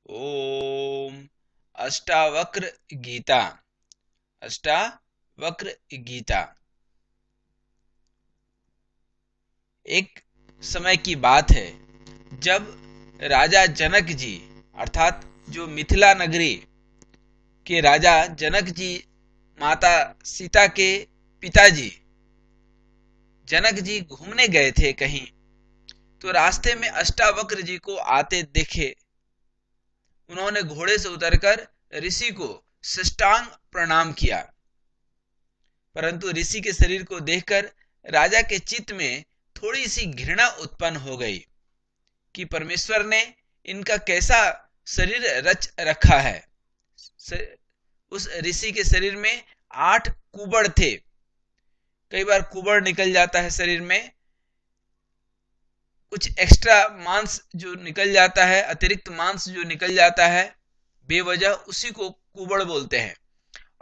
ओम अष्टावक्र गीता। अष्टावक्र गीता। एक समय की बात है जब राजा जनक जी अर्थात जो मिथिला नगरी के राजा जनक जी माता सीता के पिताजी जनक जी घूमने गए थे कहीं, तो रास्ते में अष्टावक्र जी को आते देखे। उन्होंने घोड़े से उतरकर ऋषि को साष्टांग प्रणाम किया, परंतु ऋषि के शरीर को देखकर राजा के चित्त में थोड़ी सी घृणा उत्पन्न हो गई कि परमेश्वर ने इनका कैसा शरीर रच रखा है। उस ऋषि के शरीर में 8 कुबड़ थे। कई बार कुबड़ निकल जाता है शरीर में, कुछ एक्स्ट्रा मांस जो निकल जाता है, अतिरिक्त मांस जो निकल जाता है बेवजह, उसी को कुबड़ बोलते हैं।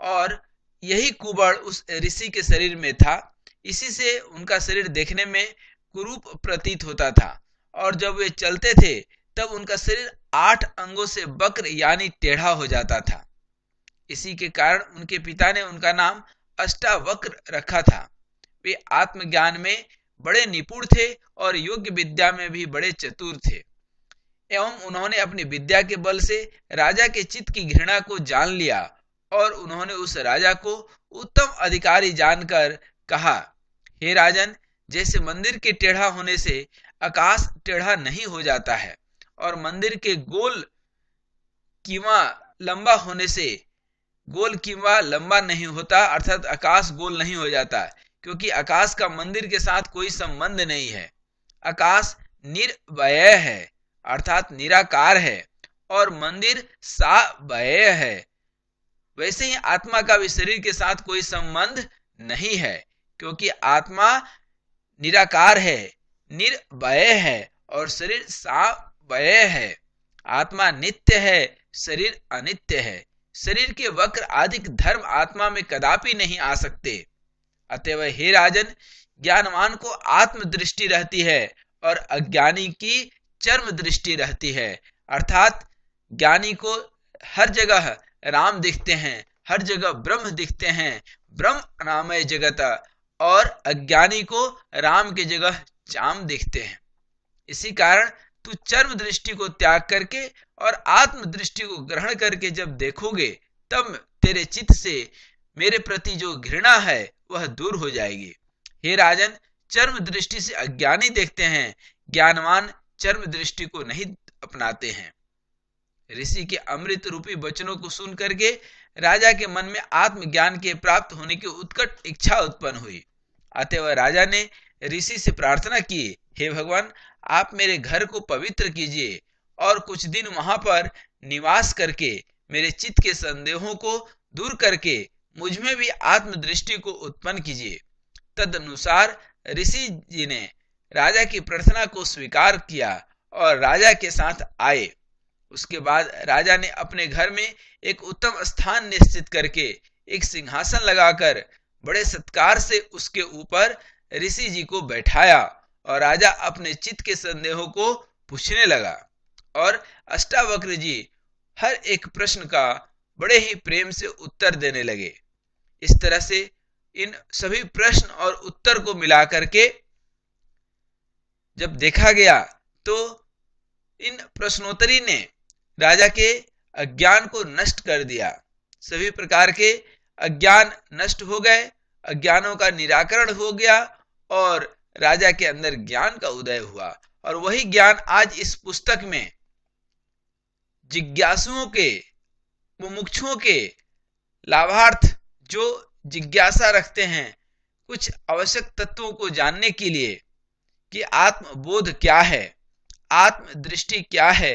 और यही कुबड़ उस ऋषि के शरीर में था। इसी से उनका शरीर देखने में कुरूप प्रतीत होता था, और जब वे चलते थे तब उनका शरीर 8 अंगों से वक्र यानी टेढ़ा हो जाता था। इसी के कारण उनके पिता ने उनका नाम अष्टावक्र रखा था। वे आत्मज्ञान में बड़े निपुण थे और योग्य विद्या में भी बड़े चतुर थे, एवं उन्होंने अपनी विद्या के बल से राजा के चित्त की घृणा को जान लिया, और उन्होंने उस राजा को उत्तम अधिकारी जानकर कहा, हे राजन, जैसे मंदिर के टेढ़ा होने से आकाश टेढ़ा नहीं हो जाता है, और मंदिर के गोल कीवा लंबा होने से गोल कीवा लंबा नहीं होता, अर्थात आकाश गोल नहीं हो जाता, क्योंकि आकाश का मंदिर के साथ कोई संबंध नहीं है। आकाश निर्वय है अर्थात निराकार है, और मंदिर सावय है। वैसे ही आत्मा का भी शरीर के साथ कोई संबंध नहीं है, क्योंकि आत्मा निराकार है, निर्वय है, और शरीर सावय है। आत्मा नित्य है, शरीर अनित्य है। शरीर के वक्र आदि धर्म आत्मा में कदापि नहीं आ सकते। अतएव हे राजन, ज्ञानवान को आत्म दृष्टि रहती है और अज्ञानी की चर्म दृष्टि रहती है। अर्थात ज्ञानी को हर जगह राम दिखते हैं, हर जगह ब्रह्म दिखते हैं, ब्रह्म नामय जगत, और अज्ञानी को राम की जगह चाम दिखते हैं। इसी कारण तू चर्म दृष्टि को त्याग करके और आत्म दृष्टि को ग्रहण करके जब देखोगे, तब तेरे चित्त से मेरे प्रति जो घृणा है वह दूर हो जाएगी। हे राजन, चर्म दृष्टि से अज्ञानी देखते हैं, ज्ञानवान चर्म दृष्टि को नहीं अपनाते हैं। ऋषि के अमृत रूपी वचनों को सुन करके राजा के मन में आत्मज्ञान के प्राप्त होने की उत्कट इच्छा उत्पन्न हुई। अतएव राजा ने ऋषि से प्रार्थना की, हे भगवान, आप मेरे घर को पवित्र कीजिए और कुछ दिन वहां पर निवास करके मेरे चित्त के संदेहों को दूर करके मुझ में भी आत्मदृष्टि को उत्पन्न कीजिए। तदनुसार ऋषि जी ने राजा की प्रार्थना को स्वीकार किया और राजा के साथ आए। उसके बाद राजा ने अपने घर में एक उत्तम स्थान निश्चित करके एक सिंहासन लगाकर बड़े सत्कार से उसके ऊपर ऋषि जी को बैठाया, और राजा अपने चित्त के संदेहों को पूछने लगा, और अष्टावक्र जी हर एक प्रश्न का बड़े ही प्रेम से उत्तर देने लगे। इस तरह से इन सभी प्रश्न और उत्तर को मिला करके जब देखा गया, तो इन प्रश्नोत्तरी ने राजा के अज्ञान को नष्ट कर दिया। सभी प्रकार के अज्ञान नष्ट हो गए, अज्ञानों का निराकरण हो गया, और राजा के अंदर ज्ञान का उदय हुआ। और वही ज्ञान आज इस पुस्तक में जिज्ञासुओं के, मुमुक्षुओं के लाभार्थ, जो जिज्ञासा रखते हैं कुछ आवश्यक तत्वों को जानने के लिए कि आत्मबोध क्या है, आत्म दृष्टि क्या है,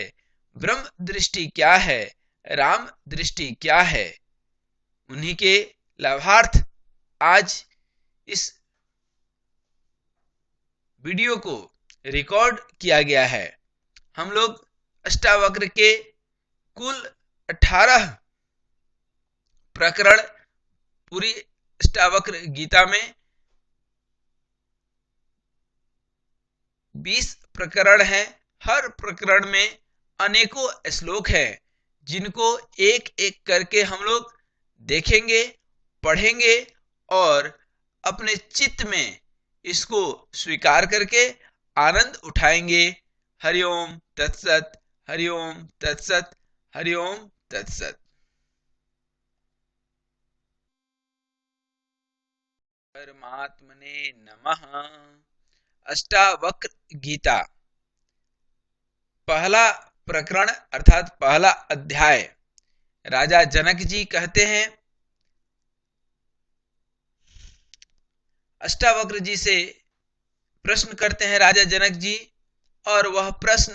ब्रह्म दृष्टि क्या है, राम दृष्टि क्या है, उन्हीं के लाभार्थ आज इस वीडियो को रिकॉर्ड किया गया है। हम लोग अष्टावक्र के कुल 18 प्रकरण पूरी अष्टावक्र गीता में 20 प्रकरण हैं। हर प्रकरण में अनेकों श्लोक हैं जिनको एक एक करके हम लोग देखेंगे, पढ़ेंगे और अपने चित्त में इसको स्वीकार करके आनंद उठाएंगे। हरिओम तत्सत, हरिओम तत्सत, हरिओम तत्सत। परमात्मने नमः। अष्टावक्र गीता, पहला प्रकरण अर्थात पहला अध्याय। राजा जनक जी कहते हैं, अष्टावक्र जी से प्रश्न करते हैं राजा जनक जी, और वह प्रश्न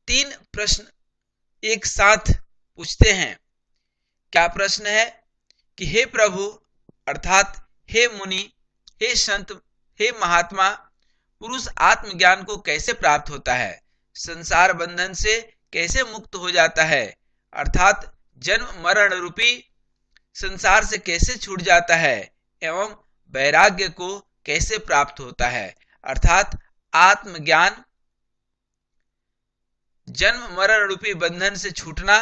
3 प्रश्न एक साथ पूछते हैं। क्या प्रश्न है कि हे प्रभु अर्थात हे मुनि, हे संत, हे महात्मा, पुरुष आत्मज्ञान को कैसे प्राप्त होता है, संसार बंधन से कैसे मुक्त हो जाता है, अर्थात जन्म मरण रूपी संसार से कैसे छूट जाता है, एवं वैराग्य को कैसे प्राप्त होता है, अर्थात आत्मज्ञान, जन्म मरण रूपी बंधन से छूटना,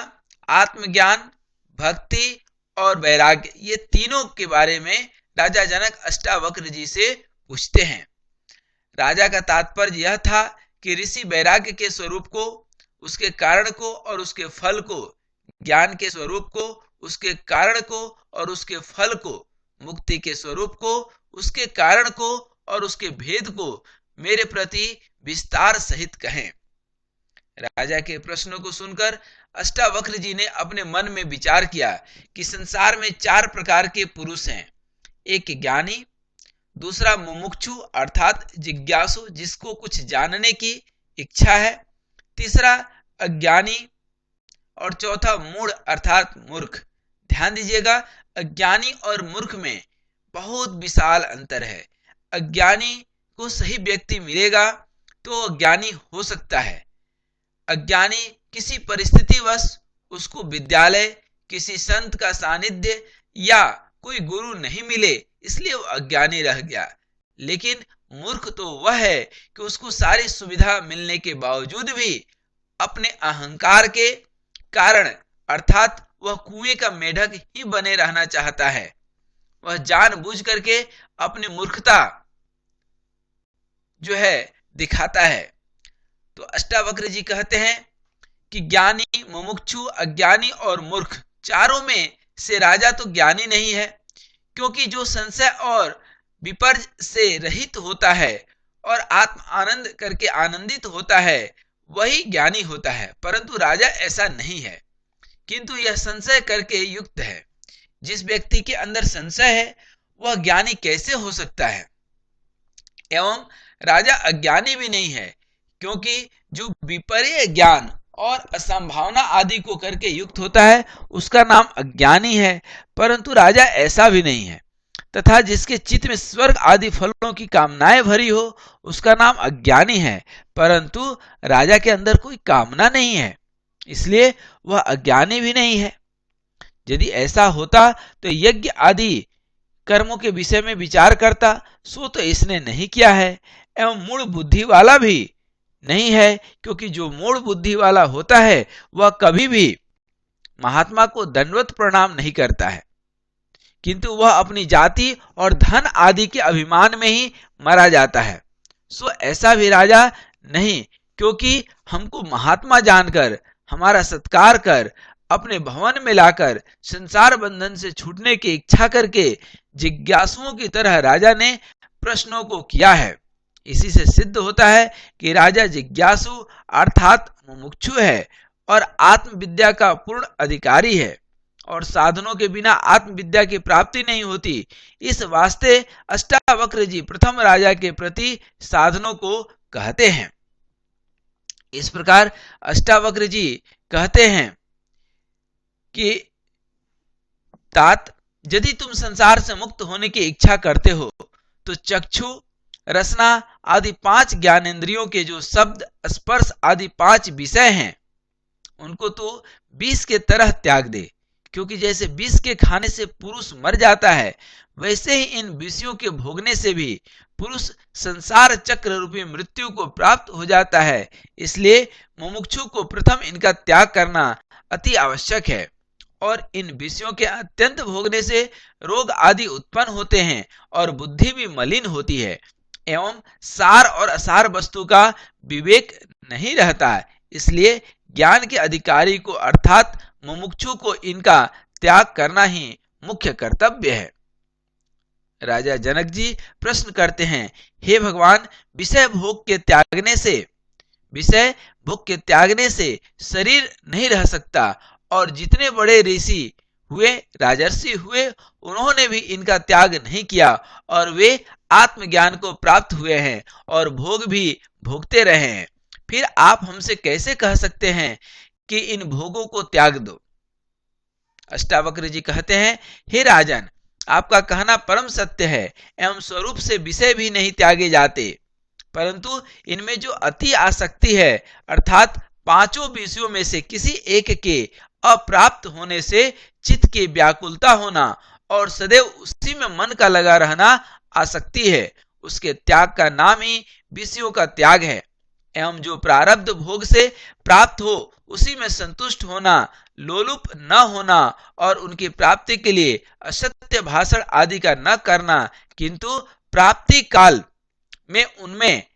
आत्मज्ञान, भक्ति और वैराग्य, ये तीनों के बारे में राजा जनक अष्टावक्र जी से पूछते हैं। राजा का तात्पर्य यह था कि ऋषि वैराग्य के स्वरूप को, उसके कारण को और उसके फल को, ज्ञान के स्वरूप को, उसके कारण को और उसके फल को, मुक्ति के स्वरूप को, उसके कारण को और उसके भेद को मेरे प्रति विस्तार सहित कहें। राजा के प्रश्नों को सुनकर अष्टावक्र जी ने अपने मन में विचार किया कि संसार में 4 प्रकार के पुरुष हैं। एक ज्ञानी, दूसरा मुमुक्षु अर्थात जिज्ञासु जिसको कुछ जानने की इच्छा है, तीसरा अज्ञानी और चौथा मूढ़ अर्थात मूर्ख। ध्यान दीजिएगा, अज्ञानी और मूर्ख में बहुत विशाल अंतर है। अज्ञानी को सही व्यक्ति मिलेगा तो अज्ञानी हो सकता है। अज्ञानी किसी परिस्थितिवश उसको विद्यालय, किसी संत का सानिध्य या कोई गुरु नहीं मिले इसलिए वो अज्ञानी रह गया। लेकिन मूर्ख तो वह है कि उसको सारी सुविधा मिलने के बावजूद भी अपने अहंकार के कारण अर्थात वह कुएं का मेढक ही बने रहना चाहता है। वह जानबूझ करके अपनी मूर्खता जो है दिखाता है। तो अष्टावक्र जी कहते हैं कि ज्ञानी, मुमुक्षु, अज्ञानी और मूर्ख चारों में से राजा तो ज्ञानी नहीं है, क्योंकि जो संशय और विपर्य से रहित होता है और आत्म आनंद करके आनंदित होता है वही ज्ञानी होता है। परंतु राजा ऐसा नहीं है, किंतु यह संशय करके युक्त है। जिस व्यक्ति के अंदर संशय है वह ज्ञानी कैसे हो सकता है? एवं राजा अज्ञानी भी नहीं है, क्योंकि जो विपर्य ज्ञान और असंभावना आदि को करके युक्त होता है उसका नाम अज्ञानी है। परंतु राजा ऐसा भी नहीं है। तथा जिसके चित्त में स्वर्ग आदि फलों की कामनाएं भरी हो उसका नाम अज्ञानी है। परंतु राजा के अंदर कोई कामना नहीं है, इसलिए वह अज्ञानी भी नहीं है। यदि ऐसा होता तो यज्ञ आदि कर्मों के विषय में विचार करता, सो तो इसने नहीं किया है। एवं मूढ़ बुद्धि वाला भी नहीं है, क्योंकि जो मूढ़ बुद्धि वाला होता है वह कभी भी महात्मा को दंडवत प्रणाम नहीं करता है, किंतु वह अपनी जाति और धन आदि के अभिमान में ही मरा जाता है। सो ऐसा भी राजा नहीं, क्योंकि हमको महात्मा जानकर, हमारा सत्कार कर, अपने भवन में लाकर संसार बंधन से छूटने की इच्छा करके जिज्ञासुओं की तरह राजा ने प्रश्नों को किया है। इसी से सिद्ध होता है कि राजा जिज्ञासु अर्थात मुमुक्षु है और आत्मविद्या का पूर्ण अधिकारी है, और साधनों के बिना आत्मविद्या की प्राप्ति नहीं होती। इस वास्ते अष्टावक्र जी प्रथम राजा के प्रति साधनों को कहते हैं। इस प्रकार अष्टावक्र जी कहते हैं कि तात, यदि तुम संसार से मुक्त होने की इच्छा करते हो तो चक्षु, रसना आदि 5 ज्ञानेंद्रियों के जो शब्द, स्पर्श आदि 5 विषय हैं उनको तो विष के तरह त्याग दे, क्योंकि जैसे विष के खाने से पुरुष मर जाता है वैसे ही इन विषयों के भोगने से भी पुरुष संसार चक्र रूपी मृत्यु को प्राप्त हो जाता है। इसलिए मुमुक्षु को प्रथम इनका त्याग करना अति आवश्यक है। और इन विषयों के अत्यंत भोगने से रोग आदि उत्पन्न होते हैं और बुद्धि भी मलिन होती है एवं सार और असार वस्तु का विवेक नहीं रहता है। इसलिए ज्ञान के अधिकारी को अर्थात मुमुक्षु को इनका त्याग करना ही मुख्य कर्तव्य है। राजा जनक जी प्रश्न करते हैं, हे भगवान, विषय भोग के त्यागने से शरीर नहीं रह सकता और जितने बड़े ऋषि हुए, राजर्षि हुए, उन्होंने भी इनका त्याग नहीं किया और वे आत्मज्ञान को प्राप्त हुए हैं और भोग भी भोगते रहे हैं। फिर आप हमसे कैसे कह सकते हैं कि इन भोगों को त्याग दो? अष्टावक्र जी कहते हैं, हे राजन, आपका कहना परम सत्य है एवं स्वरूप से विषय भी नहीं त्यागे जाते, परंतु इनमें जो अति आसक्ति है अर्थात पांचों विषयों में से किसी एक के अप्राप्त होने से चित्त की व्याकुलता होना और सदैव उसी में मन का लगा रहना आसक्ति है, उसके त्याग का नाम ही विषयों का त्याग है। एवं जो प्रारब्ध भोग से प्राप्त हो उसी में संतुष्ट होना, लोलुप न होना और उनकी प्राप्ति के लिए असत्य भाषण आदि का न करना, किंतु प्राप्ति काल में उनमें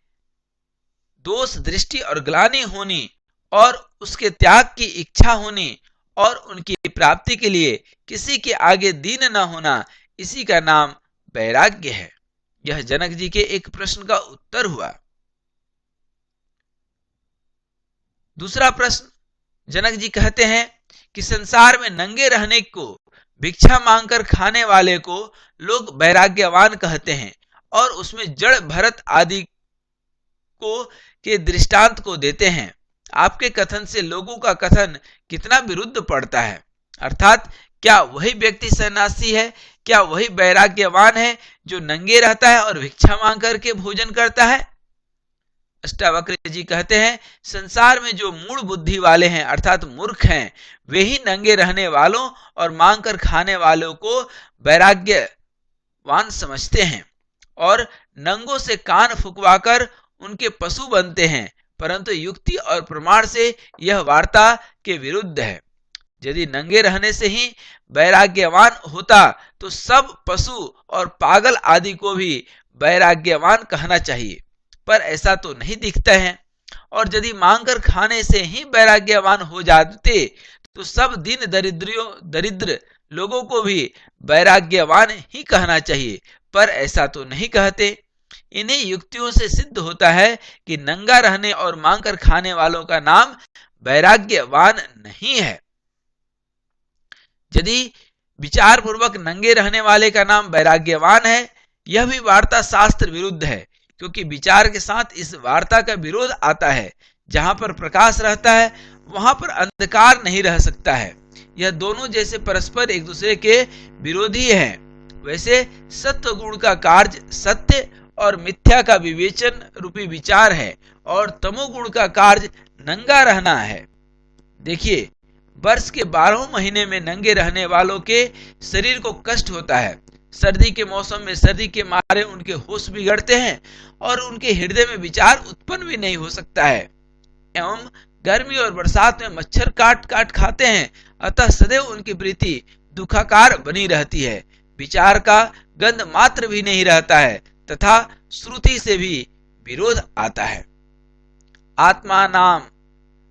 दोष दृष्टि और ग्लानि होनी और उसके त्याग की इच्छा होनी और उनकी प्राप्ति के लिए किसी के आगे दीन न होना, इसी का नाम वैराग्य है। यह जनक जी के एक प्रश्न का उत्तर हुआ। दूसरा प्रश्न, जनक जी कहते हैं कि संसार में नंगे रहने को, भिक्षा मांगकर खाने वाले को लोग वैराग्यवान कहते हैं और उसमें जड़ भरत आदि को के दृष्टांत को देते हैं। आपके कथन से लोगों का कथन कितना विरुद्ध पड़ता है। अर्थात क्या वही व्यक्ति सन्यासी है, क्या वही वैराग्यवान है जो नंगे रहता है और भिक्षा मांग करके भोजन करता है? अष्टावक्र जी कहते हैं, संसार में जो मूढ़ बुद्धि वाले हैं अर्थात मूर्ख हैं, वे ही नंगे रहने वालों और मांग कर खाने वालों को वैराग्यवान समझते हैं और नंगों से कान फुकवाकर उनके पशु बनते हैं, परंतु युक्ति और प्रमाण से यह वार्ता के विरुद्ध है। यदि नंगे रहने से ही वैराग्यवान होता तो सब पशु और पागल आदि को भी वैराग्यवान कहना चाहिए, पर ऐसा तो नहीं दिखता है। और यदि मांगकर खाने से ही वैराग्यवान हो जाते तो सब दीन दरिद्र लोगों को भी वैराग्यवान ही कहना चाहिए, पर ऐसा तो नहीं कहते। इन्हीं युक्तियों से सिद्ध होता है कि नंगा रहने और मांगकर खाने वालों का नाम वैराग्यवान नहीं है। यदि विचार पूर्वक नंगे रहने वाले का नाम वैराग्यवान है, यह भी वार्ता शास्त्र विरुद्ध है, क्योंकि विचार के साथ इस वार्ता का विरोध आता है। जहां पर प्रकाश रहता है वहां पर अंधकार नहीं रह सकता है। यह दोनों जैसे परस्पर एक दूसरे के विरोधी हैं, वैसे सत्व गुण का कार्य सत्य और मिथ्या का विवेचन रूपी विचार है और तमोगुण का कार्य नंगा रहना है। देखिए, वर्ष के 12 महीने में नंगे रहने वालों के शरीर को कष्ट होता है। सर्दी के मौसम में सर्दी के मारे उनके होश बिगड़ते हैं और उनके हृदय में विचार उत्पन्न भी नहीं हो सकता है। एवं गर्मी और बरसात में मच्छर काट काट खाते हैं, अतः सदैव उनकी वृत्ति दुखाकार बनी रहती है। विचार का गंध मात्र भी नहीं रहता है तथा श्रुति से भी विरोध आता है। आत्मा नाम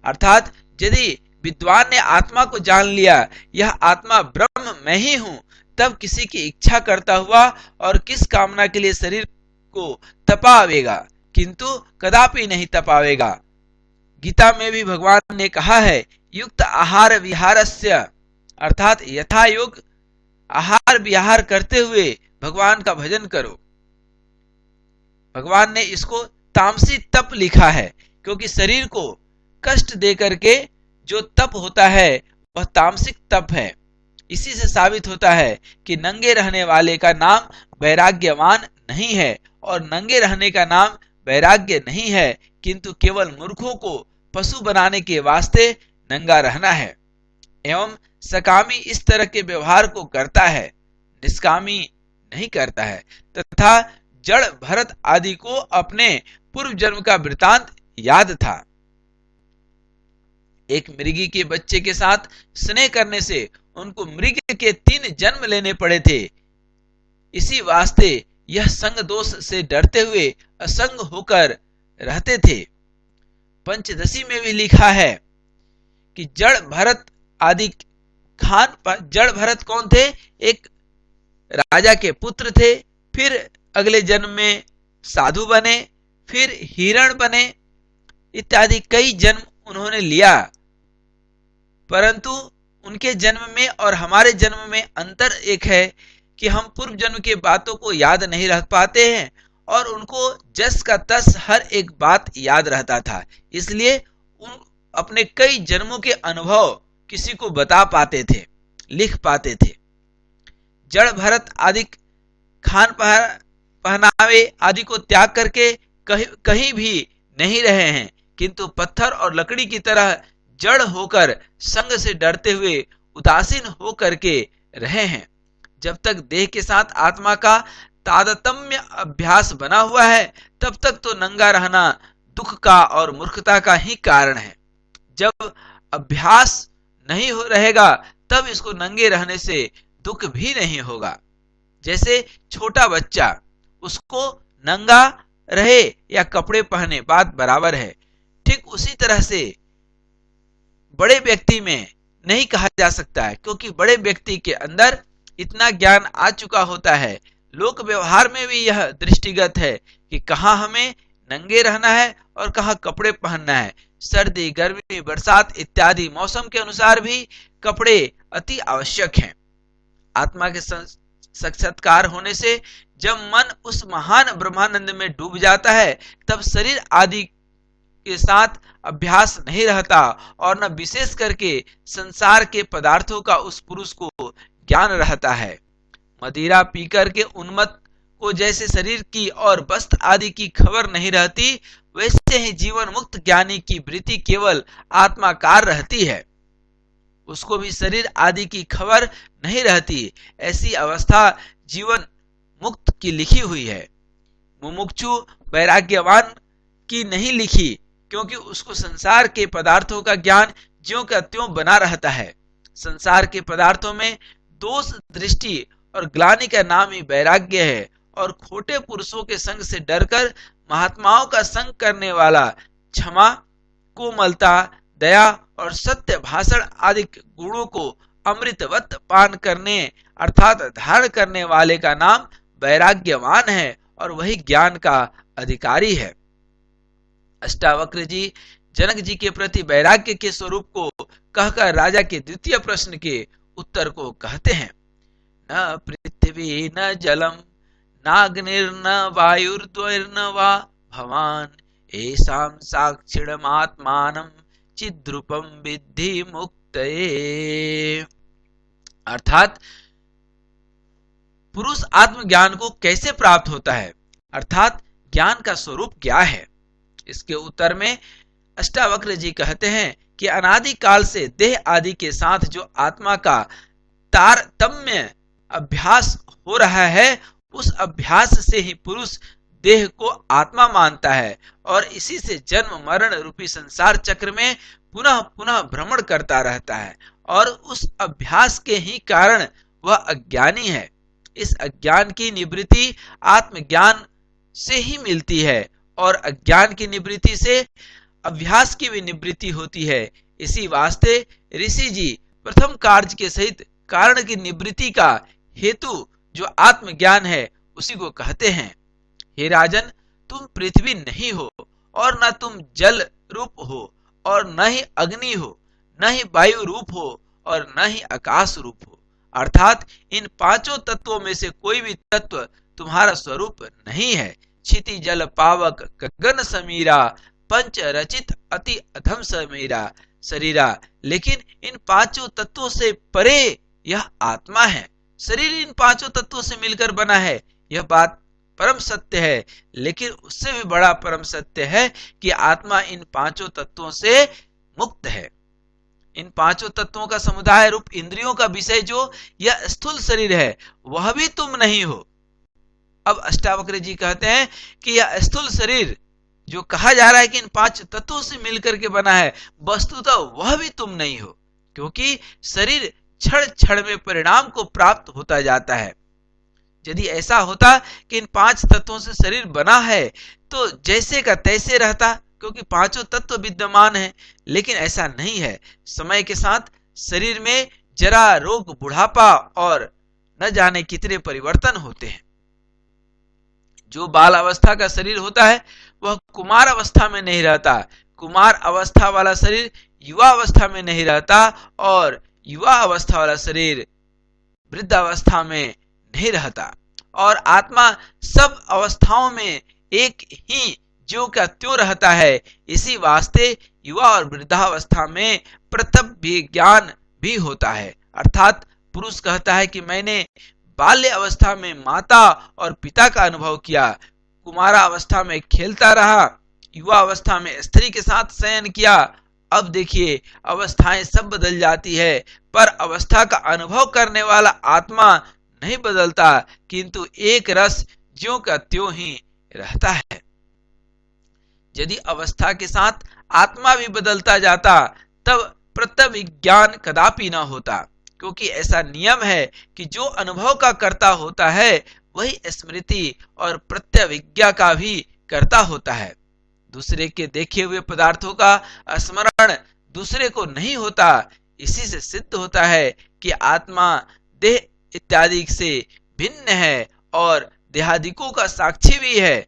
अर्थात यदि विद्वान ने आत्मा को जान लिया, यह आत्मा ब्रह्म मैं ही हूं, तब किसी की इच्छा करता हुआ और किस कामना के लिए शरीर को तपावेगा, किंतु कदापि नहीं तपावेगा। गीता में भी भगवान ने कहा है, युक्त आहार विहारस्य अर्थात यथा योग आहार विहार करते हुए भगवान का भजन करो। भगवान ने इसको तामसी तप लिखा है, क्योंकि शरीर को कष्ट दे करके जो तप होता है वह तामसिक तप है। इसी से साबित होता है कि नंगे रहने वाले का नाम वैराग्यवान नहीं है और नंगे रहने का नाम वैराग्य नहीं है, किंतु केवल मूर्खों को पशु बनाने के वास्ते नंगा रहना है। एवं सकामी इस तरह के व्यवहार को करता है, निष्कामी नहीं करता है, तथा जड़ भरत आदि को अपने पूर्व जन्म का वृतांत याद था। एक मृगी के बच्चे के साथ स्नेह करने से उनको मृग के 3 जन्म लेने पड़े थे। इसी वास्ते यह संग दोष से डरते हुए असंग होकर रहते थे। पंचदशी में भी लिखा है कि जड़ भरत आदि जड़ भरत कौन थे? एक राजा के पुत्र थे, फिर अगले जन्म में साधु बने, फिर हिरण बने, इत्यादि कई जन्म उन्होंने लिया। परंतु उनके जन्म में और हमारे जन्म में अंतर एक है कि हम पूर्व जन्म के बातों को याद नहीं रख पाते हैं और उनको जस का तस हर एक बात याद रहता था। इसलिए उन अपने कई जन्मों के अनुभव किसी को बता पाते थे, लिख पाते थे। जड़ भरत आदि खान पहनावे आदि को त्याग करके कहीं भी नहीं रहे हैं, किंतु पत्थर और लकड़ी की तरह जड़ होकर संग से डरते हुए उदासीन होकर के रहे हैं। जब तक देह के साथ आत्मा का तादात्म्य अभ्यास बना हुआ है, तब तक तो नंगा रहना दुख का और मूर्खता का ही कारण है। जब अभ्यास नहीं रहेगा, तब इसको नंगे रहने से दुख भी नहीं होगा। जैसे छोटा बच्चा, उसको नंगा रहे या कपड़े पहने, बात बराबर है। ठीक उसी तरह से बड़े व्यक्ति में नहीं कहा जा सकता है, क्योंकि बड़े व्यक्ति के अंदर इतना ज्ञान आ चुका होता है। लोक व्यवहार में भी यह दृष्टिगत है कि कहाँ हमें नंगे रहना है और कहाँ कपड़े पहनना है। सर्दी, गर्मी, बरसात इत्यादि मौसम के अनुसार भी कपड़े अति आवश्यक हैं। आत्मा के साक्षात्कार होने से जब मन उस महान ब्रह्मानंद में डूब जाता है, तब शरीर आदि के साथ अभ्यास नहीं रहता और न विशेष करके संसार के पदार्थों का उस पुरुष को ज्ञान रहता है। मदिरा पीकर के उन्मत्त को जैसे शरीर की और वस्त्र आदि की खबर नहीं रहती, वैसे ही जीवन मुक्त ज्ञानी की वृत्ति केवल आत्माकार रहती है, उसको भी शरीर आदि की खबर नहीं रहती। ऐसी अवस्था जीवन मुक्त की लिखी हुई है। मुमुक्षु वैराग्यवान की नहीं लिखी, क्योंकि उसको संसार के पदार्थों का ज्ञान ज्यों का त्यों बना रहता है। संसार के पदार्थों में दोष दृष्टि और ग्लानि का नाम ही वैराग्य है, और खोटे पुरुषों के संग से डरकर महात्माओं का संग करने वाला क्षमा, कोमलता, दया और सत्य भाषण आदि गुणों को अमृतवत पान करने अर्थात धारण करने वाले का नाम वैराग्यवान है, और वही ज्ञान का अधिकारी है। अष्टावक्र जी जनक जी के प्रति वैराग्य के स्वरूप को कहकर राजा के द्वितीय प्रश्न के उत्तर को कहते हैं। न पृथ्वी न जलम नाग्निर्न वायुर्द्वैर्न वा भवान एषां साक्षिणमात्मानं चिद्रूपम विद्धि मुक्तये। अर्थात पुरुष आत्मज्ञान को कैसे प्राप्त होता है, अर्थात ज्ञान का स्वरूप क्या है। इसके उत्तर में अष्टावक्र जी कहते हैं कि अनादि काल से देह आदि के साथ जो आत्मा का तारतम्य अभ्यास हो रहा है, उस अभ्यास से ही पुरुष देह को आत्मा मानता है और इसी से जन्म मरण रूपी संसार चक्र में पुनः पुनः भ्रमण करता रहता है, और उस अभ्यास के ही कारण वह अज्ञानी है। इस अज्ञान की निवृत्ति आत्मज्ञान से ही मिलती है, और अज्ञान की निवृत्ति से अभ्यास की भी निवृत्ति होती है। इसी वास्ते ऋषि जी प्रथम कार्य के सहित कारण की निवृत्ति का हेतु जो आत्मज्ञान है उसी को कहते हैं। हे राजन, तुम पृथ्वी नहीं हो और न तुम जल रूप हो और न ही अग्नि हो, न ही वायु रूप हो और न ही आकाश रूप हो, अर्थात इन पांचों तत्वों में से कोई भी तत्व तुम्हारा स्वरूप नहीं है। क्षिति जल पावक गगन समीरा पंच रचित अति अधम समीरा शरीरा। लेकिन इन पांचों तत्वों से परे यह आत्मा है। शरीर इन पांचों तत्वों से मिलकर बना है, यह बात परम सत्य है, लेकिन उससे भी बड़ा परम सत्य है कि आत्मा इन पांचों तत्वों से मुक्त है। इन पांचों तत्वों का समुदाय रूप इंद्रियों का विषय जो यह स्थूल शरीर है, वह भी तुम नहीं हो। अब अष्टावक्र जी कहते हैं कि यह स्थूल शरीर जो कहा जा रहा है कि इन 5 तत्वों से मिलकर के बना है, वस्तुतः वह भी तुम नहीं हो, क्योंकि शरीर क्षण क्षण में परिणाम को प्राप्त होता जाता है। यदि ऐसा होता कि इन 5 तत्वों से शरीर बना है तो जैसे का तैसे रहता, क्योंकि पांचों तत्व विद्यमान है, लेकिन ऐसा नहीं है। समय के साथ शरीर में जरा, रोग, बुढ़ापा और न जाने कितने परिवर्तन होते हैं। जो बाल अवस्था का शरीर होता है वह कुमार अवस्था में नहीं रहता, कुमार अवस्था वाला शरीर युवा अवस्था में नहीं रहता, और युवा अवस्था वाला शरीर वृद्धावस्था में नहीं रहता। और आत्मा सब अवस्थाओं में एक ही ज्यों का त्यों रहता है। इसी वास्ते युवा और वृद्धावस्था में प्रत्यक्ष भी ज्ञान भी होता है। अर्थात पुरुष कहता है कि मैंने बाल्य अवस्था में माता और पिता का अनुभव किया, कुमारा अवस्था में खेलता रहा, युवा अवस्था में स्त्री के साथ शयन किया। अब देखिए अवस्थाएं सब बदल जाती है, पर अवस्था का अनुभव करने वाला आत्मा नहीं बदलता, किंतु एक रस ज्यों का त्यों ही रहता है। यदि अवस्था के साथ आत्मा भी बदलता जाता तब प्रत्यविज्ञान कदापि न होता, क्योंकि ऐसा नियम है कि जो अनुभव का कर्ता होता है वही स्मृति और प्रत्यविज्ञा का भी कर्ता होता है। दूसरे के देखे हुए पदार्थों का स्मरण दूसरे को नहीं होता। इसी से सिद्ध होता है कि आत्मा देह इत्यादि से भिन्न है और देहादिकों का साक्षी भी है।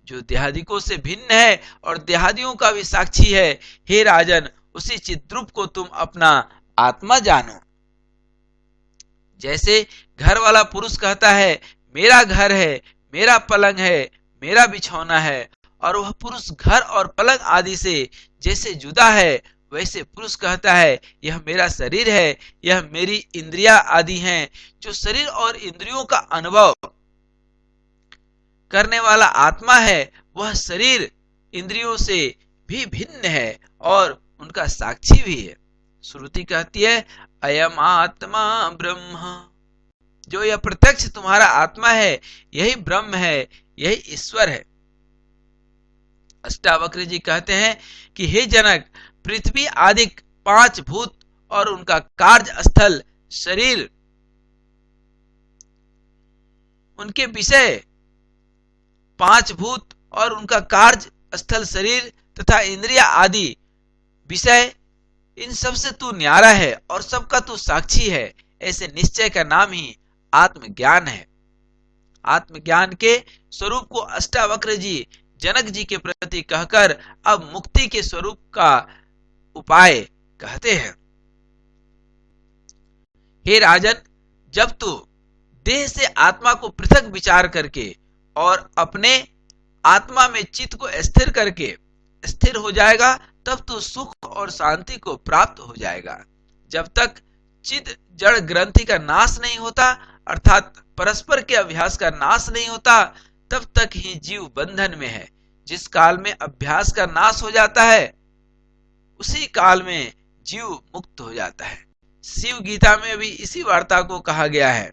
जो देहादिकों से भिन्न है और देहादियों का भी साक्षी है, हे राजन, उसी चिद्रूप को तुम अपना आत्मा जानो। जैसे घर वाला पुरुष कहता है मेरा घर है, मेरा पलंग है, मेरा बिछौना है, और वह पुरुष घर और पलंग आदि से जैसे जुदा है, वैसे पुरुष कहता है यह मेरा शरीर है, यह मेरी इंद्रिया आदि हैं। जो शरीर और इंद्रियों का अनुभव करने वाला आत्मा है वह शरीर इंद्रियों से भी भिन्न है और उनका साक्षी भी है। श्रुति कहती है अयम आत्मा ब्रह्म, जो यह प्रत्यक्ष तुम्हारा आत्मा है यही ब्रह्म है, यही ईश्वर है। अष्टावक्र जी कहते हैं कि हे जनक, पृथ्वी आदि 5 भूत और उनका कार्य स्थल शरीर, उनके विषय 5 भूत और उनका कार्य स्थल शरीर तथा इंद्रिया आदि विषय, इन सब से तू न्यारा है और सबका तू साक्षी है। ऐसे निश्चय का नाम ही आत्मज्ञान है। आत्मज्ञान के स्वरूप को अष्टावक्र जी जनक जी के प्रति कहकर अब मुक्ति के स्वरूप का उपाय कहते हैं। हे राजन, जब तू देह से आत्मा को पृथक विचार करके और अपने आत्मा में चित्त को स्थिर करके स्थिर हो जाएगा, तब तो सुख और शांति को प्राप्त हो जाएगा। जब तक चित्त जड़ ग्रंथि का नाश नहीं होता, अर्थात परस्पर के अभ्यास का नाश नहीं होता, तब तक ही जीव बंधन में है। जिस काल में अभ्यास का नाश हो जाता है उसी काल में जीव मुक्त हो जाता है। शिव गीता में भी इसी वार्ता को कहा गया है।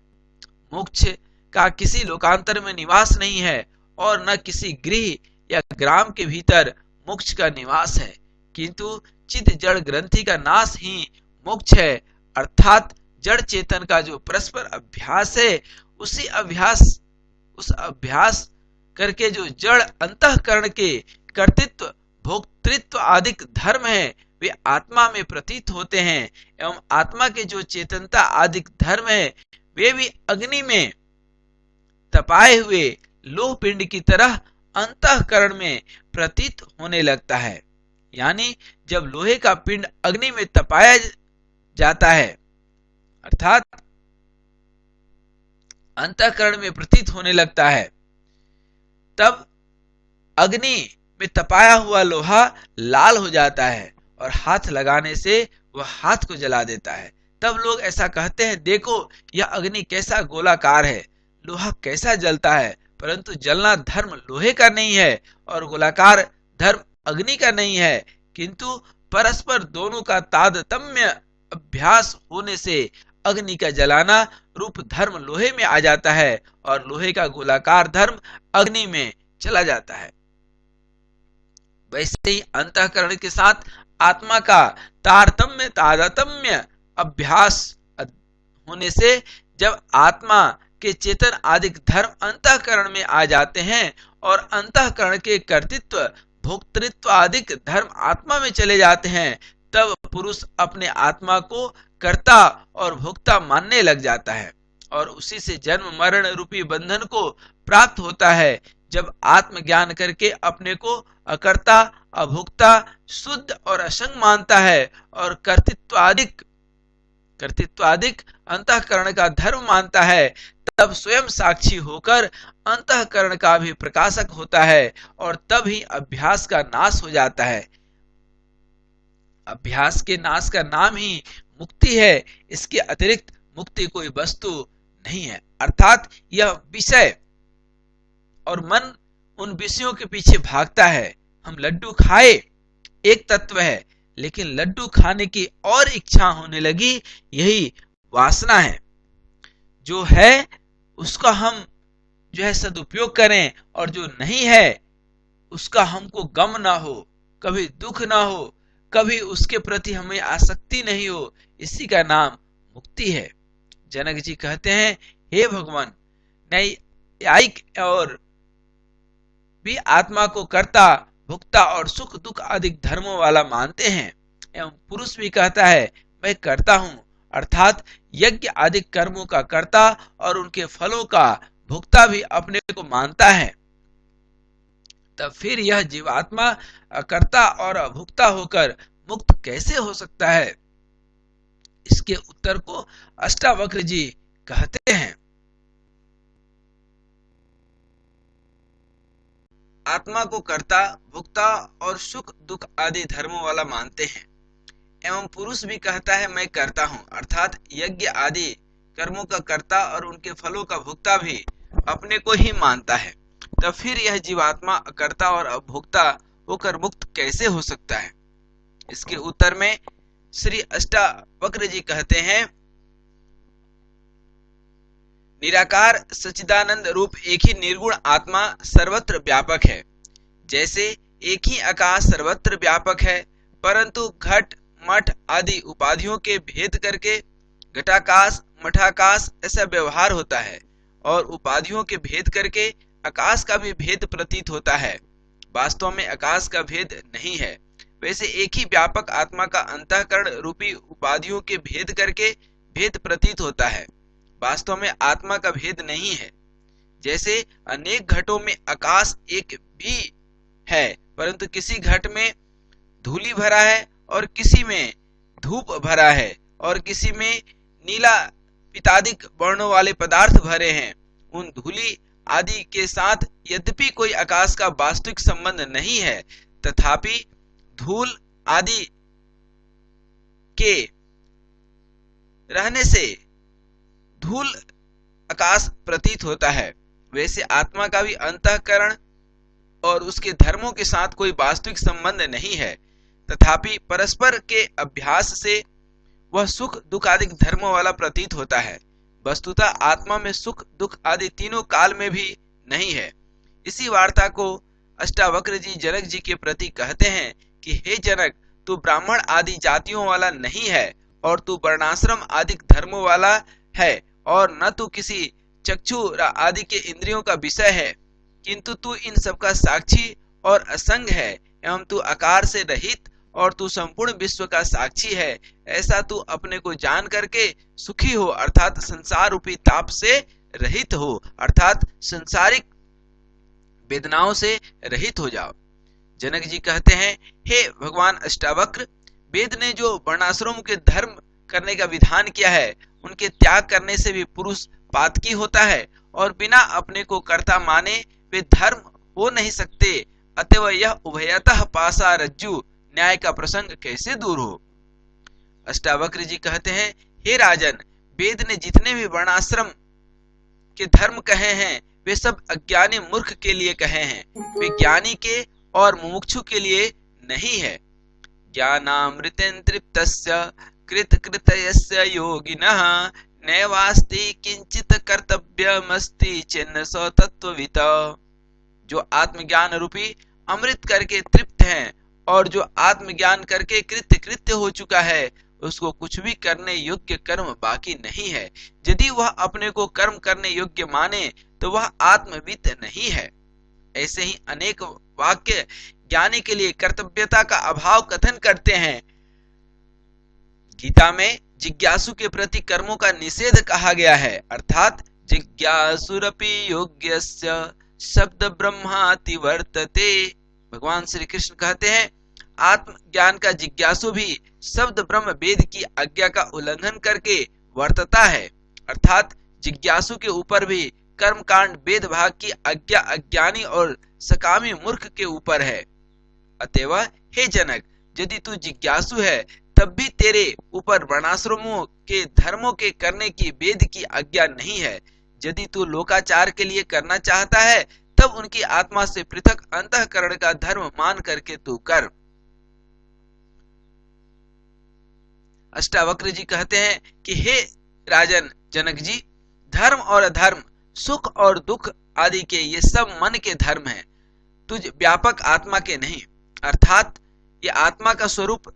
मोक्ष का किसी लोकांतर में निवास नहीं है और न किसी गृह या ग्राम के भीतर मोक्ष का निवास है, किंतु चित्त जड़ ग्रंथि का नाश ही मोक्ष है। अर्थात जड़ चेतन का जो परस्पर अभ्यास है, उस अभ्यास करके जो जड़ अंतःकरण के कर्तृत्व, भोक्तृत्व आदि धर्म है वे आत्मा में प्रतीत होते हैं, एवं आत्मा के जो चेतनता आदि धर्म है वे भी अग्नि में तपाए हुए लोह पिंड की तरह अंतःकरण में प्रतीत होने लगता है। यानी जब लोहे का पिंड अग्नि में तपाया जाता है, अर्थात अंतःकरण में प्रतीत होने लगता है, तब अग्नि में तपाया हुआ लोहा लाल हो जाता है और हाथ लगाने से वह हाथ को जला देता है। तब लोग ऐसा कहते हैं, देखो यह अग्नि कैसा गोलाकार है, लोहा कैसा जलता है, परंतु जलना धर्म लोहे का नहीं है और गोलाकार धर्म अग्नि का नहीं है, किंतु परस्पर दोनों का तारतम्य अभ्यास होने से अग्नि का जलाना रूप धर्म लोहे में आ जाता है और लोहे का गोलाकार धर्म अग्नि में चला जाता है। वैसे ही अंतःकरण के साथ आत्मा का तादात्म्य अभ्यास होने से जब आत्मा के चेतन आदि धर्म अंतःकरण में आ जाते हैं और अंतःकरण के कर्तृत्व भोक्तृत्व आदि धर्म आत्मा में चले जाते हैं, तब पुरुष अपने आत्मा को कर्ता और भोक्ता मानने लग जाता है और उसी से जन्म मरण रूपी बंधन को प्राप्त होता है। जब आत्मज्ञान करके अपने को अकर्ता अभोक्ता शुद्ध और असंग मानता है और कर्तृत्वादिक अंतःकरण का धर्म मानता है, तब स्वयं साक्षी होकर अंतःकरण का भी प्रकाशक होता है और तब ही अभ्यास का नाश हो जाता है। अभ्यास के नाश का नाम ही मुक्ति है। इसके अतिरिक्त मुक्ति कोई वस्तु नहीं है। अर्थात यह विषय और मन उन विषयों के पीछे भागता है। हम लड्डू खाए एक तत्व है, लेकिन लड्डू खाने की और इच्छा होने लगी, यही वासना है। जो है उसका हम जो है सदुपयोग करें और जो नहीं है उसका हमको गम ना हो, कभी दुख ना हो, कभी उसके प्रति हमें आसक्ति नहीं हो, इसी का नाम मुक्ति है। जनक जी कहते हैं, हे भगवान, न्यायिक और भी आत्मा को कर्ता भुक्ता और सुख दुख आदि धर्मों वाला मानते हैं एवं पुरुष भी कहता है मैं करता हूं, अर्थात यज्ञ आदि कर्मों का कर्ता और उनके फलों का भुक्ता भी अपने को मानता है। तब फिर यह जीवात्मा अकर्ता और अभुक्ता होकर मुक्त कैसे हो सकता है? इसके उत्तर को अष्टावक्र जी कहते हैं, आत्मा को कर्ता भुक्ता और सुख दुख आदि धर्मों वाला मानते हैं एवं पुरुष भी कहता है मैं करता हूं, अर्थात यज्ञ आदि कर्मों का कर्ता और उनके फलों का भुक्ता भी अपने को ही मानता है। तब फिर यह जीवात्मा अकर्ता और अभोक्ता होकर मुक्त कैसे हो सकता है? इसके उत्तर में श्री अष्टावक्र जी कहते हैं, निराकार सच्चिदानंद रूप एक ही निर्गुण आत्मा सर्वत्र व्यापक है। जैसे एक ही आकाश सर्वत्र व्यापक है, परंतु घट मठ आदि उपाधियों के भेद करके घटाकाश मठाकाश ऐसा व्यवहार होता है और उपाधियों के भेद करके आकाश का भी भेद प्रतीत होता है। वास्तव में आकाश का भेद नहीं है। वैसे एक ही व्यापक आत्मा का अंतःकरण रूपी उपाधियों के भेद करके भेद प्रतीत होता है। वास्तव में आत्मा का भेद नहीं है। जैसे अनेक घटों में आकाश एक भी है, परंतु किसी घट में धूली भरा है और किसी में धूप भरा है और किसी में नीला पित्तादिक वर्णों वाले पदार्थ भरे हैं। उन धूली आदि के साथ यद्यपि कोई आकाश का वास्तविक संबंध नहीं है, तथापि धूल आदि के रहने से धूल आकाश प्रतीत होता है। वैसे आत्मा का भी अंतःकरण और उसके धर्मों के साथ कोई वास्तविक संबंध नहीं है, तथापि परस्पर के अभ्यास से वह सुख दुख आदि धर्मों वाला प्रतीत होता है। वस्तुतः आत्मा में सुख दुख आदि तीनों काल में भी नहीं है। इसी वार्ता को अष्टावक्र जी जनक जी के प्रति कहते हैं कि हे जनक, तू ब्राह्मण आदि जातियों वाला नहीं है और तू वर्णाश्रम आदि धर्मों वाला है और न तू किसी चक्षु आदि के इंद्रियों का विषय है, किंतु तू इन सब का साक्षी और असंग है एवं तू आकार से रहित और तू संपूर्ण विश्व का साक्षी है। ऐसा तू अपने को जान करके सुखी हो, अर्थात संसार रूपी ताप से रहित हो, अर्थात संसारिक वेदनाओं से रहित हो जाओ। जनक जी कहते हैं, हे भगवान अष्टावक्र, वेद ने जो वर्णाश्रम के धर्म करने का विधान किया है, उनके त्याग करने से भी पुरुष पातकी होता है और बिना अपने को कर्ता माने वे धर्म हो नहीं सकते। अतएव यह उभयतः पासा रज्जु न्याय का प्रसंग कैसे दूर हो? अष्टावक्र जी कहते हैं, हे राजन, वेद ने जितने भी वर्णाश्रम के धर्म कहे हैं वे सब अज्ञानी मूर्ख के लिए कहे हैं, वे ज्ञानी के और मुमुक्षु के लिए नहीं है। ज्ञानामृतेन तृप्तस्य कृतकृतयस्य योगिनः नैवास्ति किंचित कर्तव्यमस्ति चिन्ह सो तत्ववित। जो आत्मज्ञान रूपी अमृत करके तृप्त हैं और जो आत्मज्ञान करके कृत्य कृत्य हो चुका है, उसको कुछ भी करने योग्य कर्म बाकी नहीं है। यदि वह अपने को कर्म करने योग्य माने तो वह आत्मविद नहीं है। ऐसे ही अनेक वाक्य ज्ञानी के लिए कर्तव्यता का अभाव कथन करते हैं। गीता में जिज्ञासु के प्रति कर्मों का निषेध कहा गया है, अर्थात जिज्ञासुरपि योग्यस्य शब्द ब्रह्माति वर्तते। भगवान श्री कृष्ण कहते हैं आत्मज्ञान का जिज्ञासु भी शब्द ब्रह्म वेद की आज्ञा का उल्लंघन करके वर्तता है, अर्थात जिज्ञासु के ऊपर भी कर्मकांड वेद भाग की आज्ञा अज्ञानी और सकामी मूर्ख के ऊपर है। अतएव हे जनक, यदि तू जिज्ञासु है तब भी तेरे ऊपर वर्णाश्रमों के धर्मों के करने की वेद की आज्ञा नहीं है। यदि तू लोकाचार के लिए करना चाहता है तब उनकी आत्मा से पृथक अंतःकरण का धर्म मान करके तू कर। अष्टावक्र जी कहते हैं कि हे राजन जनक जी, धर्म और अधर्म, सुख और दुख आदि के ये सब मन के धर्म हैं, तुझ व्यापक आत्मा के नहीं। अर्थात ये आत्मा का स्वरूप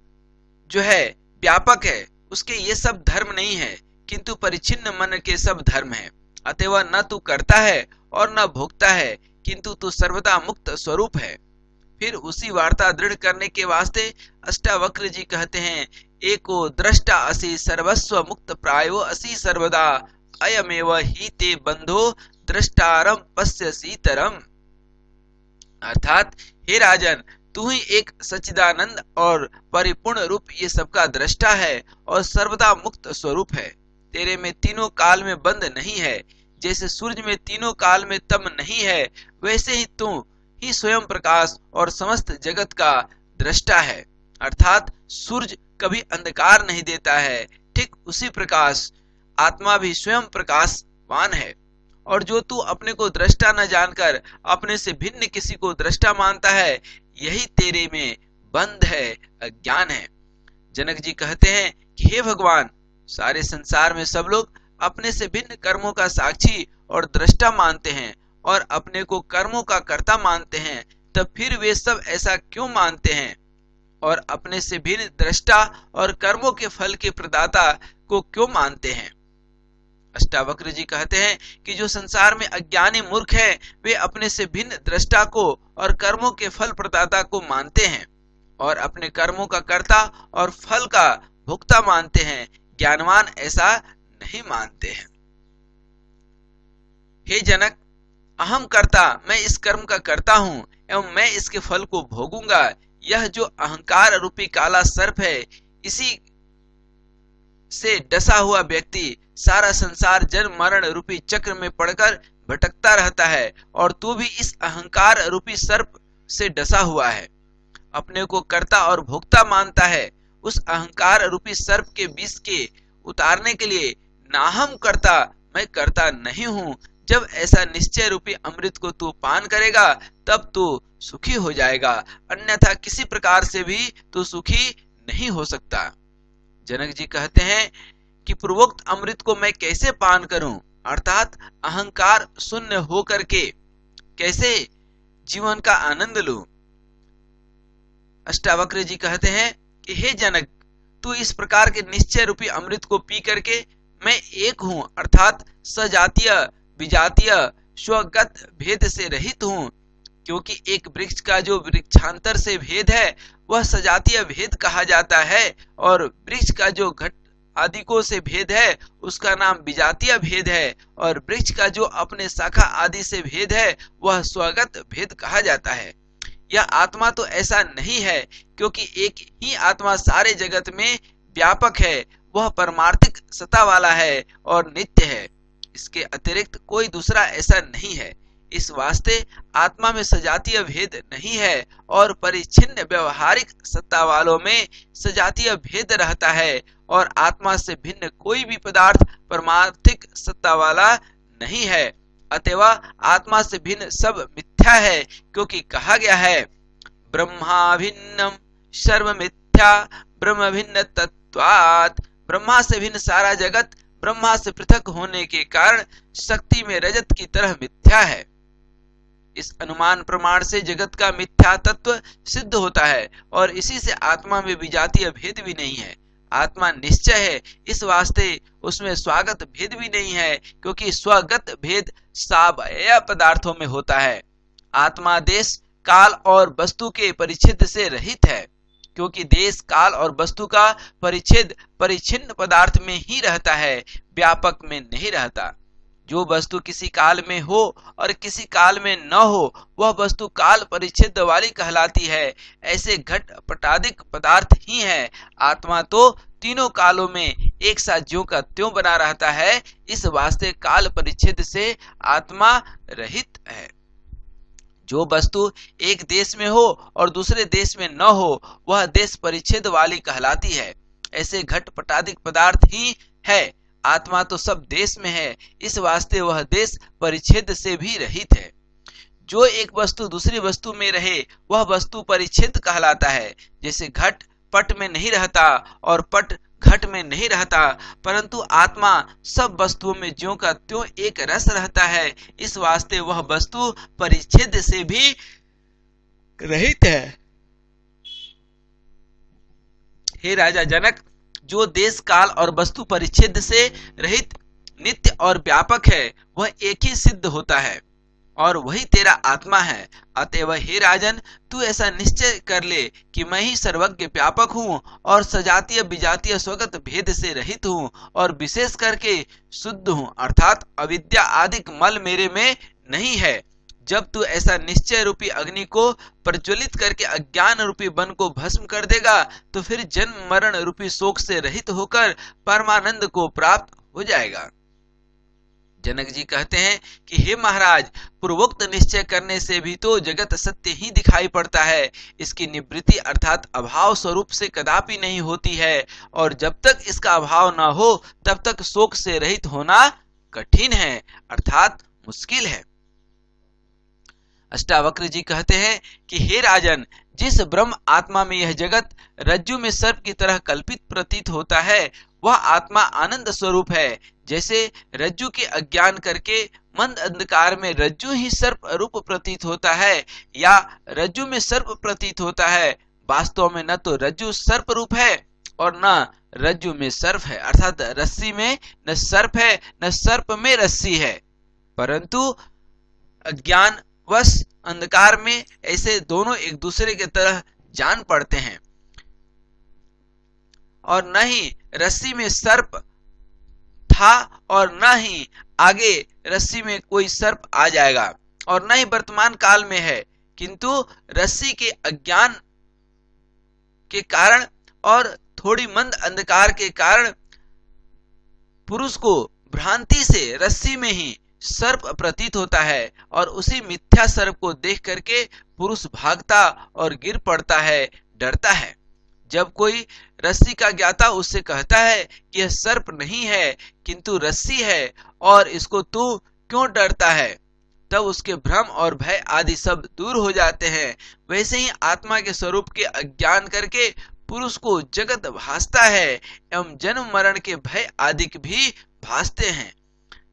जो है व्यापक है, उसके ये सब धर्म नहीं है, किंतु परिच्छिन्न मन के सब धर्म है। अतएव न तू करता है और न भोगता है, किंतु तू सर्वदा मुक्त स्वरूप है। फिर उसी वार्ता दृढ़ करने के वास्ते अष्टावक्र जी कहते हैं एको दृष्टा असि सर्वस्व मुक्त प्रायो असि सर्वदा अयमेव ही ते बंधो दृष्टारम पश्यसि तरम। अर्थात हे राजन, तू ही एक सच्चिदानंद और परिपूर्ण रूप ये सबका दृष्टा है और सर्वदा मुक्त स्वरूप है। तेरे में तीनों काल में बंद नहीं है। जैसे सूर्य में तीनों काल में तम नहीं है, वैसे ही तू ही स्वयं प्रकाश और समस्त जगत का दृष्टा है। अर्थात सूर्य कभी अंधकार नहीं देता है, ठीक उसी प्रकाश आत्मा भी स्वयं प्रकाशवान है। और जो तू अपने को दृष्टा न जानकर अपने से भिन्न किसी को दृष्टा मानता है, यही तेरे में बंध है, अज्ञान है। जनक जी कहते हैं कि हे भगवान, सारे संसार में सब लोग अपने से भिन्न कर्मों का साक्षी और दृष्टा मानते हैं और अपने को कर्मों का कर्ता मानते हैं, तब फिर वे सब ऐसा क्यों मानते हैं और अपने से भिन्न दृष्टा और कर्मों के फल के प्रदाता को क्यों मानते हैं। अष्टावक्र जी कहते हैं कि जो संसार में अज्ञानी मूर्ख हैं, वे अपने से भिन्न दृष्टा को और कर्मों के फल प्रदाता को मानते हैं और अपने कर्मों का कर्ता और फल का भोक्ता मानते हैं। ज्ञानवान ऐसा नहीं मानते हैं। हे जनक, अहम कर्ता, मैं इस कर्म का करता हूँ एवं मैं इसके फल को भोगूंगा, यह जो अहंकार रूपी काला सर्प है, इसी से डसा हुआ व्यक्ति सारा संसार जन्म मरण रूपी चक्र में पड़कर भटकता रहता है और तू भी इस अहंकार रूपी सर्प से डसा हुआ है। अपने को कर्ता और भोक्ता मानता है। उस अहंकार रूपी सर्प के विष के उतारने के लिए नाहम करता, मैं करता नहीं हूँ, जब ऐसा निश्चय रूपी अमृत को तू पान करेगा तब तू सुखी हो जाएगा, अन्यथा किसी प्रकार से भी तू सुखी नहीं हो सकता। जनक जी कहते हैं कि पूर्वोक्त अमृत को मैं कैसे पान करूं, अर्थात अहंकार शून्य हो करके कैसे जीवन का आनंद लूं। अष्टावक्र जी कहते हैं कि हे जनक, तू इस प्रकार के निश्चय रूपी अमृत को पी करके मैं एक हूं, अर्थात सजातीय विजातीय स्वगत भेद से रहित हूं, क्योंकि एक वृक्ष का जो वृक्षांतर से भेद है वह सजातीय भेद कहा जाता है और वृक्ष का जो घट आदिकों से भेद है उसका नाम विजातीय भेद है और वृक्ष का जो अपने शाखा आदि से भेद है वह स्वगत भेद कहा जाता है। यह आत्मा तो ऐसा नहीं है, क्योंकि एक ही आत्मा सारे जगत में व्यापक है, वह परमार्थिक सत्ता वाला है और नित्य है। इसके अतिरिक्त कोई दूसरा ऐसा नहीं है। इस वास्ते आत्मा में सजातीय भेद नहीं है और परिच्छिन्न व्यवहारिक सत्ता वालों में सजातीय भेद रहता है और आत्मा से भिन्न कोई भी पदार्थ परमार्थिक सत्ता वाला नहीं है। अतएव आत्मा से भिन्न सब मिथ्या है, क्योंकि कहा गया है ब्रह्मा भिन्नम सर्व मिथ्या ब्रह्म भिन्न भिन्नत्वात्, ब्रह्मा से भिन्न सारा जगत ब्रह्मा से पृथक होने के कारण शक्ति में रजत की तरह मिथ्या है। इस अनुमान प्रमाण से जगत का मिथ्या तत्व सिद्ध होता है और इसी से आत्मा में विजातीय भेद भी नहीं है। आत्मा निश्चय है, इस वास्ते उसमें स्वागत भेद भी नहीं है, क्योंकि स्वगत भेद सावयव पदार्थों में होता है। आत्मा देश काल और वस्तु के परिच्छेद से रहित है, क्योंकि देश काल और वस्तु का परिच्छेद परिच्छिन्न पदार्थ में ही रहता है, व्यापक में नहीं रहता। जो वस्तु किसी काल में हो और किसी काल में न हो, वह वस्तु काल परिच्छेद वाली कहलाती है। ऐसे घट पटादिक पदार्थ ही है। आत्मा तो तीनों कालों में एक साथ ज्यों का त्यों बना रहता है, इस वास्ते काल परिच्छेद से आत्मा रहित है। जो वस्तु एक देश में हो और दूसरे देश में न हो, वह देश परिच्छेद वाली कहलाती है। ऐसे घट पटादिक पदार्थ ही है। आत्मा तो सब देश में है, इस वास्ते वह देश परिच्छेद से भी रहित है। जो एक वस्तु दूसरी वस्तु में रहे, वह वस्तु परिच्छेद कहलाता है। जैसे घट पट में नहीं रहता और पट घट में नहीं रहता, परंतु आत्मा सब वस्तुओं में ज्यों का त्यों एक रस रहता है, इस वास्ते वह वस्तु परिच्छेद से भी रहित है। हे राजा जनक, जो देश काल और वस्तु परिच्छेद से रहित नित्य और व्यापक है, वह एक ही सिद्ध होता है और वही तेरा आत्मा है। अतएव हे राजन, तू ऐसा निश्चय कर ले कि मैं ही सर्वज्ञ व्यापक हूँ और सजातीय विजातीय स्वगत भेद से रहित हूँ और विशेष करके शुद्ध हूँ, अर्थात अविद्या आदि मल मेरे में नहीं है। जब तू ऐसा निश्चय रूपी अग्नि को प्रज्वलित करके अज्ञान रूपी वन को भस्म कर देगा, तो फिर जन्म मरण रूपी शोक से रहित होकर परमानंद को प्राप्त हो जाएगा। जनक जी कहते हैं कि हे महाराज, पूर्वोक्त निश्चय करने से भी तो जगत सत्य ही दिखाई पड़ता है। इसकी निवृत्ति अर्थात अभाव स्वरूप से कदापि नहीं होती है, और जब तक इसका अभाव न हो तब तक शोक से रहित होना कठिन है, अर्थात मुश्किल है। अष्टावक्र जी कहते हैं कि हे राजन, जिस ब्रह्म आत्मा में यह जगत रज्जु में सर्प की तरह कल्पित प्रतीत होता है, वह आत्मा आनंद स्वरूप है। जैसे रज्जु के अज्ञान करके मंद अंधकार में रज्जु ही सर्प रूप प्रतीत होता है या रज्जु में सर्प प्रतीत होता है, वास्तव में न तो रज्जु सर्प रूप है और न रज्जु में सर्प है, अर्थात रस्सी में न सर्प है न सर्प में रस्सी है, परंतु अज्ञान वश अंधकार में ऐसे दोनों एक दूसरे की तरह जान पड़ते हैं। और न ही रस्सी में सर्प था और न ही आगे रस्सी में कोई सर्प आ जाएगा, और न ही वर्तमान काल में है, किंतु रस्सी के अज्ञान के कारण और थोड़ी मंद अंधकार के कारण पुरुष को भ्रांति से रस्सी में ही सर्प प्रतीत होता है, और उसी मिथ्या सर्प को देख करके पुरुष भागता और गिर पड़ता है, डरता है। जब कोई रस्सी का ज्ञाता उससे कहता है कि यह सर्प नहीं है किंतु रस्सी है और इसको तू क्यों डरता है, तब उसके भ्रम और भय आदि सब दूर हो जाते हैं। वैसे ही आत्मा के स्वरूप के अज्ञान करके पुरुष को जगत भासता है एवं जन्म मरण के भय आदि भी भासते हैं।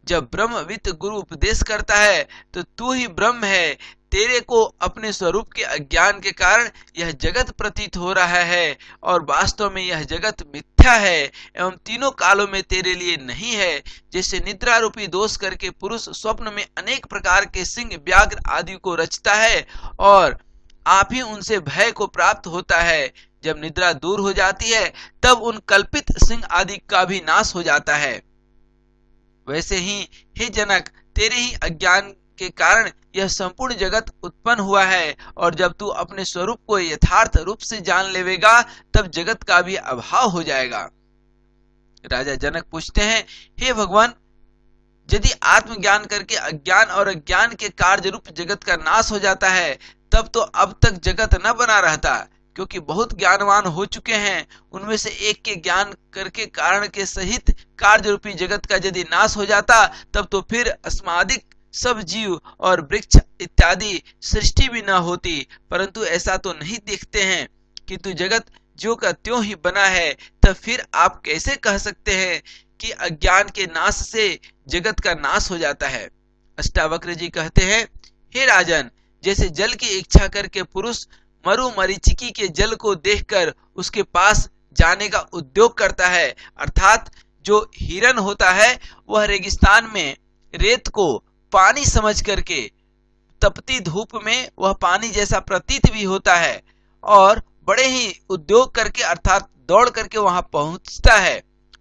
जब ब्रह्मविद गुरु उपदेश करता है तो तू ही ब्रह्म है, तेरे को अपने स्वरूप के अज्ञान के कारण यह जगत प्रतीत हो रहा है और वास्तव में यह जगत मिथ्या है एवं तीनों कालों में तेरे लिए नहीं है। जैसे निद्रा रूपी दोष करके पुरुष स्वप्न में अनेक प्रकार के सिंह व्याघ्र आदि को रचता है और आप ही उनसे भय को प्राप्त होता है। जब निद्रा दूर हो जाती है तब उन कल्पित सिंह आदि का भी नाश हो जाता है। वैसे ही हे जनक, तेरे ही अज्ञान के कारण यह संपूर्ण जगत उत्पन्न हुआ है, और जब तू अपने स्वरूप को यथार्थ रूप से जान लेवेगा तब जगत का भी अभाव हो जाएगा। राजा जनक पूछते हैं, हे भगवान, यदि आत्मज्ञान करके अज्ञान और अज्ञान के कार्य रूप जगत का नाश हो जाता है, तब तो अब तक जगत न बना रहता, क्योंकि बहुत ज्ञानवान हो चुके हैं। उनमें से एक के ज्ञान करके कारण के सहित कार्य रूपी जगत का यदि नाश हो जाता, तब तो फिर अस्मादिक सब जीव और वृक्ष इत्यादि सृष्टि भी न होती। परंतु ऐसा तो नहीं देखते हैं, किंतु जगत ज्यों का त्यों ही बना है, तब फिर आप कैसे कह सकते हैं कि अज्ञान के नाश से जगत का नाश हो जाता है। अष्टावक्र जी कहते हैं, हे राजन, जैसे जल की इच्छा करके पुरुष मरु मरीचिकी के जल को देखकर उसके पास जाने का उद्योग करता है, अर्थात जो हिरन होता है वह रेगिस्तान में रेत को पानी समझ करके तपती धूप में वह पानी जैसा प्रतीत भी होता है और बड़े ही उद्योग करके अर्थात दौड़ करके वहां पहुंचता है,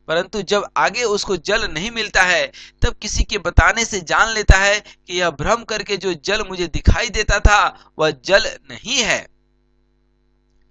परंतु जब आगे उसको जल नहीं मिलता है तब किसी के बताने से जान लेता है कि यह भ्रम करके जो जल मुझे दिखाई देता था वह जल नहीं है।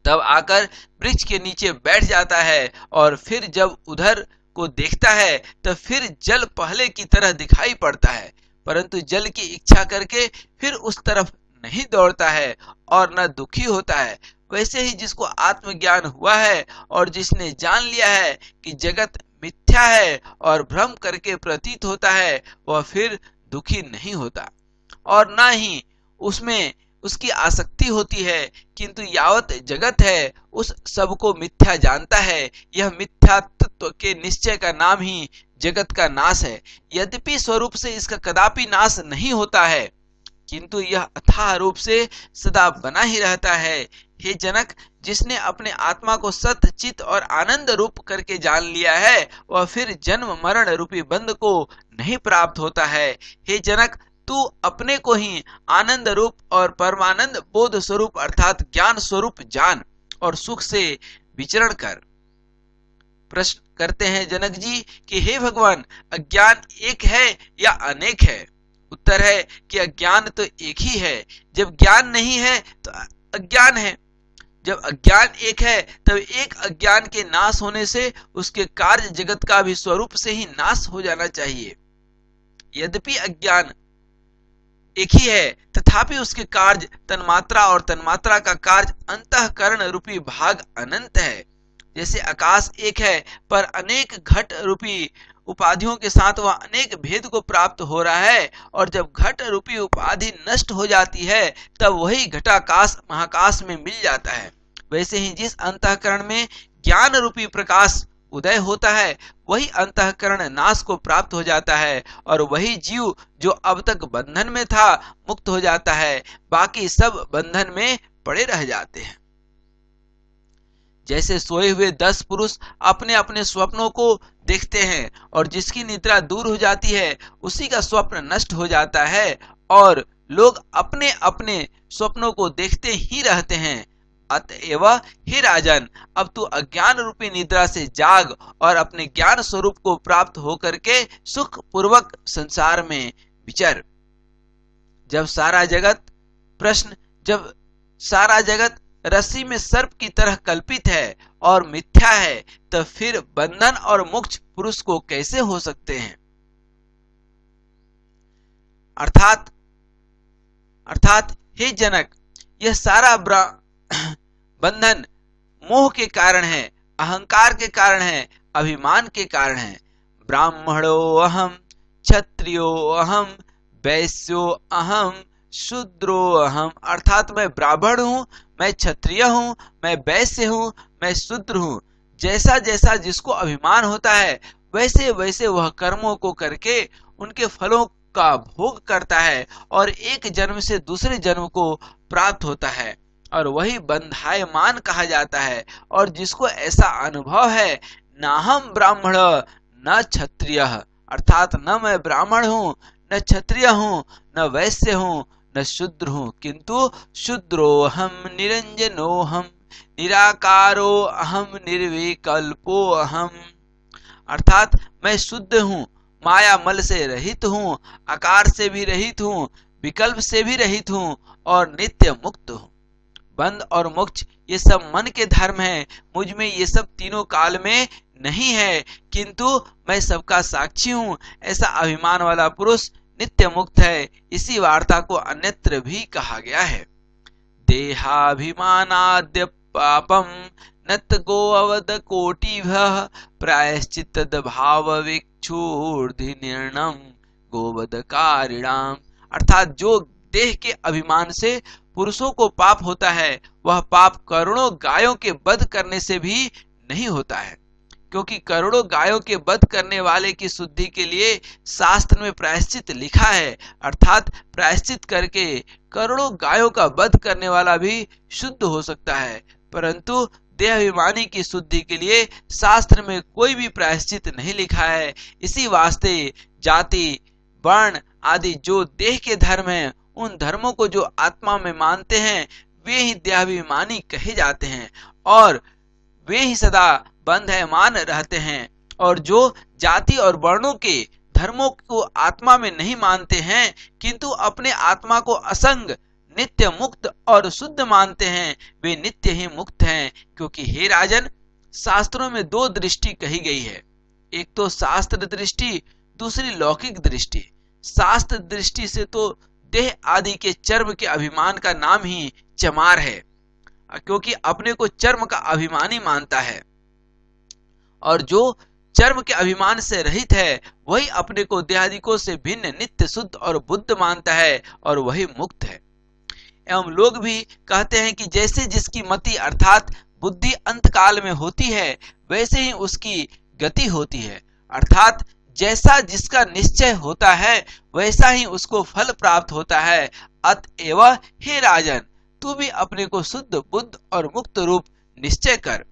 तब आकर वृक्ष के नीचे बैठ जाता है और फिर जब उधर को देखता है तब फिर जल पहले की तरह दिखाई पड़ता है, परंतु जल की इच्छा करके फिर उस तरफ नहीं दौड़ता है और न दुखी होता है। वैसे ही जिसको आत्मज्ञान हुआ है और जिसने जान लिया है कि जगत मिथ्या है और भ्रम करके प्रतीत होता है, वह फिर दुखी नहीं होता और न ही उसमें उसकी आसक्ति होती है, किंतु यावत जगत है उस सब को मिथ्या जानता है। यह मिथ्या तत्व के निश्चय का नाम ही जगत का नाश है। यद्यपि स्वरूप से इसका कदापि नाश नहीं होता है, किंतु यह अथाह रूप से सदा बना ही रहता है। हे जनक, जिसने अपने आत्मा को सत चित और आनंद रूप करके जान लिया है, वह फिर जन्म मरण रूपी बंध को नहीं प्राप्त होता है। हे जनक, तू अपने को ही आनंद रूप और परमानंद बोध स्वरूप अर्थात ज्ञान स्वरूप जान और सुख से विचरण कर। प्रश्न करते हैं जनक जी कि हे भगवान, अज्ञान एक है या अनेक है? उत्तर है कि अज्ञान तो एक ही है। जब ज्ञान नहीं है तो अज्ञान है। जब अज्ञान एक है तब एक अज्ञान के नाश होने से उसके कार्य जगत का भी स्वरूप से ही नाश हो जाना चाहिए। यद्यपि अज्ञान एक ही है तथापि उसके कार्य तन्मात्रा और तन्मात्रा का कार्य अंतःकरण रूपी भाग अनंत है। जैसे आकाश एक है पर अनेक घट रूपी उपाधियों के साथ वह अनेक भेद को प्राप्त हो रहा है, और जब घट रूपी उपाधि नष्ट हो जाती है तब वही घटाकाश महाकाश में मिल जाता है। वैसे ही जिस अंतःकरण में ज्ञान रूपी प्रकाश उदय होता है वही अंतःकरण नाश को प्राप्त हो जाता है और वही जीव जो अब तक बंधन में था मुक्त हो जाता है, बाकी सब बंधन में पड़े रह जाते हैं। जैसे सोए हुए 10 पुरुष अपने अपने स्वप्नों को देखते हैं और जिसकी निद्रा दूर हो जाती है उसी का स्वप्न नष्ट हो जाता है और लोग अपने अपने स्वप्नों को देखते ही रहते हैं। अतएव हे राजन, अब तू अज्ञान रूपी निद्रा से जाग और अपने ज्ञान स्वरूप को प्राप्त होकर के सुख पूर्वक संसार में विचर। जब सारा जगत रस्सी में सर्प की तरह कल्पित है और मिथ्या है, तो फिर बंधन और मोक्ष पुरुष को कैसे हो सकते हैं? अर्थात हे जनक, यह सारा बंधन मोह के कारण है, अहंकार के कारण है, अभिमान के कारण है। ब्राह्मणो अहम, क्षत्रियो अहम, वैश्यो अहम, शूद्रो अहम, अर्थात मैं ब्राह्मण हूं, मैं क्षत्रिय हूं, मैं वैश्य हूं, मैं शूद्र हूं। जैसा जैसा जिसको अभिमान होता है वैसे वैसे वह कर्मों को करके उनके फलों का भोग करता है और एक जन्म से दूसरे जन्म को प्राप्त होता है और वही बंधायमान कहा जाता है। और जिसको ऐसा अनुभव है, ना हम ब्राह्मण न क्षत्रिय, अर्थात न मैं ब्राह्मण हूं, न क्षत्रिय हूं, न वैश्य हूं, न शूद्र हूं, किंतु शूद्रोहम निरंजनोहम, निराकारो अहम, निर्विकल्पो अहम, अर्थात मैं शुद्ध हूं, माया मल से रहित हूं, आकार से भी रहित हूं, विकल्प से भी रहित हूं और नित्य मुक्त हूं। बंध और मोक्ष ये सब मन के धर्म हैं, मुझ में ये सब तीनों काल में नहीं है, किंतु मैं सबका साक्षी हूं। ऐसा अभिमान वाला पुरुष नित्य मुक्त है। इसी वार्ता को अन्यत्र भी कहा गया है। देहाभिमानाद्य पापम नत गो अवद कोटिभ्यः प्रायश्चित भाव विक्षूर्धि निर्णम गोवद कारिणाम, अर्थात जो देह के अभिमान से पुरुषों को पाप होता है वह पाप करोड़ों गायों के वध करने से भी नहीं होता है, क्योंकि करोड़ों गायों के वध करने वाले की शुद्धि के लिए शास्त्र में प्रायश्चित लिखा है, अर्थात प्रायश्चित करके करोड़ों गायों का वध करने वाला भी शुद्ध हो सकता है, परंतु देहाभिमानी की शुद्धि के लिए शास्त्र में कोई भी प्रायश्चित नहीं लिखा है। इसी वास्ते जाति, वर्ण आदि जो देह के धर्म हैं, उन धर्मों को जो आत्मा में मानते हैं वे ही देहाभिमानी कहे जाते हैं और वे ही सदा बंधमान रहते हैं, और जो जाति और वर्णों के धर्मों को आत्मा में नहीं मानते हैं किंतु अपने आत्मा को असंग, नित्य मुक्त और शुद्ध मानते हैं, वे नित्य ही मुक्त हैं। क्योंकि हे राजन, शास्त्रों में दो दृष्टि कही गई है, एक तो शास्त्र दृष्टि, दूसरी लौकिक दृष्टि। शास्त्र दृष्टि से तो देह आदि के चर्म के अभिमान का नाम ही चमार है, क्योंकि अपने को चर्म का अभिमानी मानता है, और जो चर्म के अभिमान से रहित है वही अपने को देहादिकों से भिन्न, नित्य, शुद्ध और बुद्ध मानता है, और वही मुक्त है। एवं लोग भी कहते हैं कि जैसे जिसकी मति अर्थात बुद्धि अंत काल में होती है वैसे ही उसकी गति होती है, अर्थात जैसा जिसका निश्चय होता है वैसा ही उसको फल प्राप्त होता है। अतएव हे राजन, तू भी अपने को शुद्ध, बुद्ध और मुक्त रूप निश्चय कर।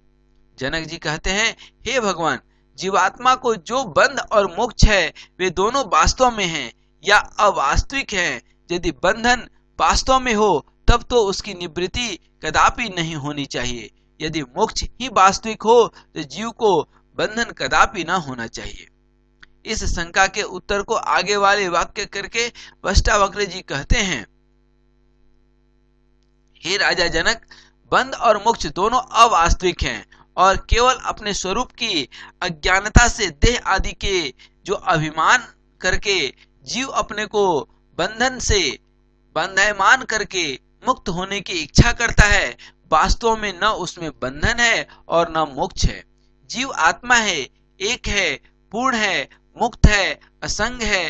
जनक जी कहते हैं, हे भगवान, जीवात्मा को जो बंध और मोक्ष है वे दोनों वास्तव में हैं या अवास्तविक हैं। यदि बंधन वास्तव में हो तब तो उसकी निवृत्ति कदापि नहीं होनी चाहिए, यदि मोक्ष ही वास्तविक हो तो जीव को बंधन कदापि न होना चाहिए। इस शंका के उत्तर को आगे वाले वाक्य करके वष्टावक्र जी कहते हैं, हे राजा जनक, बंध और मोक्ष दोनों अवास्तविक हैं और केवल अपने स्वरूप की अज्ञानता से देह आदि के जो अभिमान करके जीव अपने को बंधन से बंधयमान करके मुक्त होने की इच्छा करता है, वास्तव में न उसमें बंधन है और न मोक्ष है। जीव आत्मा है, एक है, पूर्ण है, मुक्त है, असंग है,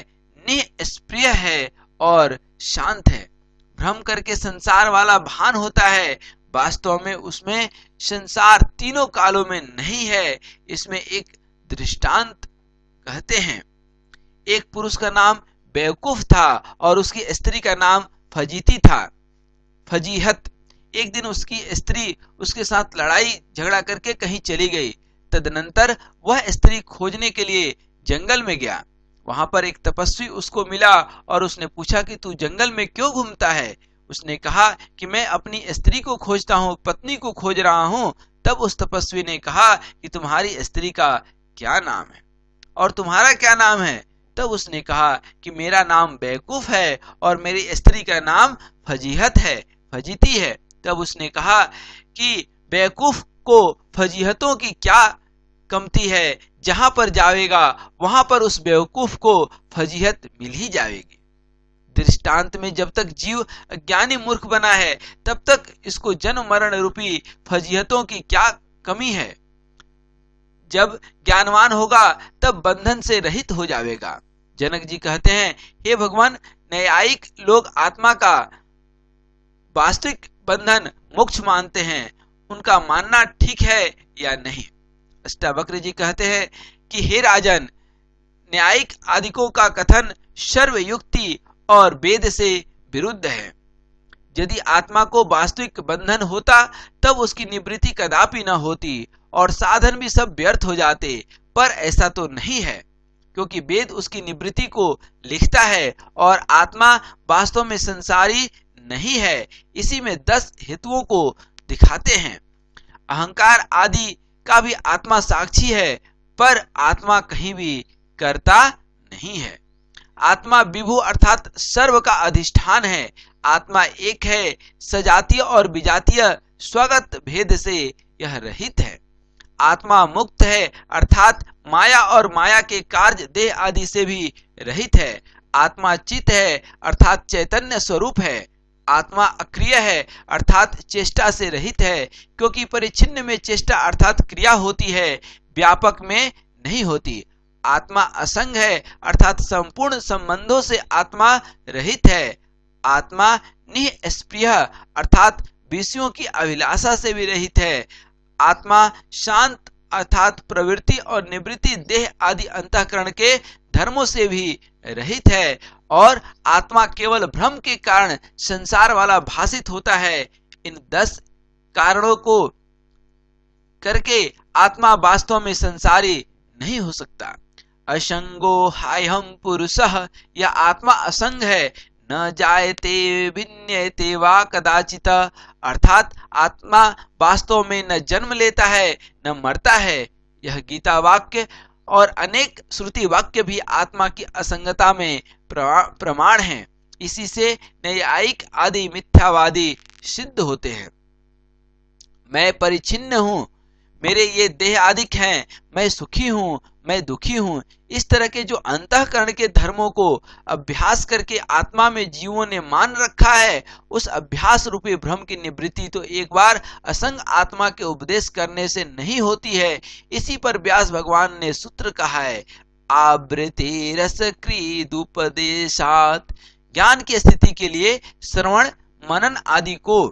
निष्प्रिय है और शांत है। भ्रम करके संसार वाला भान होता है, वास्तव में उसमें संसार तीनों कालों में नहीं है। इसमें एक दृष्टांत कहते हैं, एक पुरुष का नाम बेवकूफ था और उसकी स्त्री का नाम फजीती था, फजीहत। एक दिन उसकी स्त्री उसके साथ लड़ाई झगड़ा करके कहीं चली गई। तदनंतर वह स्त्री खोजने के लिए जंगल में गया। वहां पर एक तपस्वी उसको मिला और उसने पूछा कि तू जंगल में क्यों घूमता है। उसने कहा कि मैं अपनी स्त्री को खोजता हूँ, पत्नी को खोज रहा हूँ। तब उस तपस्वी ने कहा कि तुम्हारी स्त्री का क्या नाम है और तुम्हारा क्या नाम है। तब उसने कहा कि मेरा नाम बेवकूफ है और मेरी स्त्री का नाम फजीहत है, फजीती है। तब उसने कहा कि बेवकूफ को फजीहतों की क्या कमती है, जहां पर जाएगा वहां पर उस बेवकूफ को फजीहत मिल ही जाएगी। दृष्टांत में जब तक जीव अज्ञानी मूर्ख बना है तब तक इसको जन्म मरण रूपी फजीहतों की क्या कमी है। जब ज्ञानवान होगा तब बंधन से रहित हो जाएगा। जनक जी कहते हैं, हे भगवान, न्यायिक लोग आत्मा का वास्तविक बंधन मोक्ष मानते हैं, उनका मानना ठीक है या नहीं। अष्टावक्र जी कहते हैं कि हे राजन, न्यायिक आदिकों का कथन सर्वयुक्ति और वेद से विरुद्ध है। यदि आत्मा को वास्तविक बंधन होता तब उसकी निवृत्ति कदापि न होती और साधन भी सब व्यर्थ हो जाते, पर ऐसा तो नहीं है, क्योंकि वेद उसकी निवृत्ति को लिखता है और आत्मा वास्तव में संसारी नहीं है। इसी में 10 हेतुओं को दिखाते हैं। अहंकार आदि का भी आत्मा साक्षी है, पर आत्मा कहीं भी करता नहीं है। आत्मा विभु अर्थात सर्व का अधिष्ठान है। आत्मा एक है, सजातीय और विजातीय स्वगत भेद से यह रहित है। आत्मा मुक्त है अर्थात माया और माया के कार्य देह आदि से भी रहित है। आत्मा चित है अर्थात चैतन्य स्वरूप है। आत्मा अक्रिय है अर्थात चेष्टा से रहित है, क्योंकि परिच्छिन्न में चेष्टा अर्थात क्रिया होती है, व्यापक में नहीं होती। आत्मा असंग है अर्थात संपूर्ण संबंधों से आत्मा रहित है। आत्मा निष्प्रिय अर्थात विषयों की अभिलाषा से भी रहित है। आत्मा शांत अर्थात प्रवृत्ति और निवृत्ति देह आदि अंतःकरण के धर्मों से भी रहित है और आत्मा केवल भ्रम के कारण संसार वाला भासित होता है। इन 10 कारणों को करके आत्मा वास्तव में संसारी नहीं हो सकता। असंगो हायहम पुरुषः, यह आत्मा असंग है। न जायते भिन्यते वा कदाचित, अर्थात आत्मा वास्तव में न जन्म लेता है न मरता है। यह गीता वाक्य और अनेक श्रुति वाक्य भी आत्मा की असंगता में प्रमाण हैं। इसी से न्यायिक आदि मिथ्यावादी सिद्ध होते हैं। मैं परिच्छिन्न हूँ, मेरे ये देह आदिक हैं, मैं सुखी हूँ, मैं दुखी हूँ, इस तरह के जो अंतःकरण के धर्मों को अभ्यास करके आत्मा में जीवों ने मान रखा है, उस अभ्यास रूपी भ्रम की निवृत्ति तो एक बार असंग आत्मा के उपदेश करने से नहीं होती है। इसी पर व्यास भगवान ने सूत्र कहा है, आवृत्ति रस क्रीदुपदेशात्, ज्ञान की स्थिति के लिए श्रवण मनन आदि को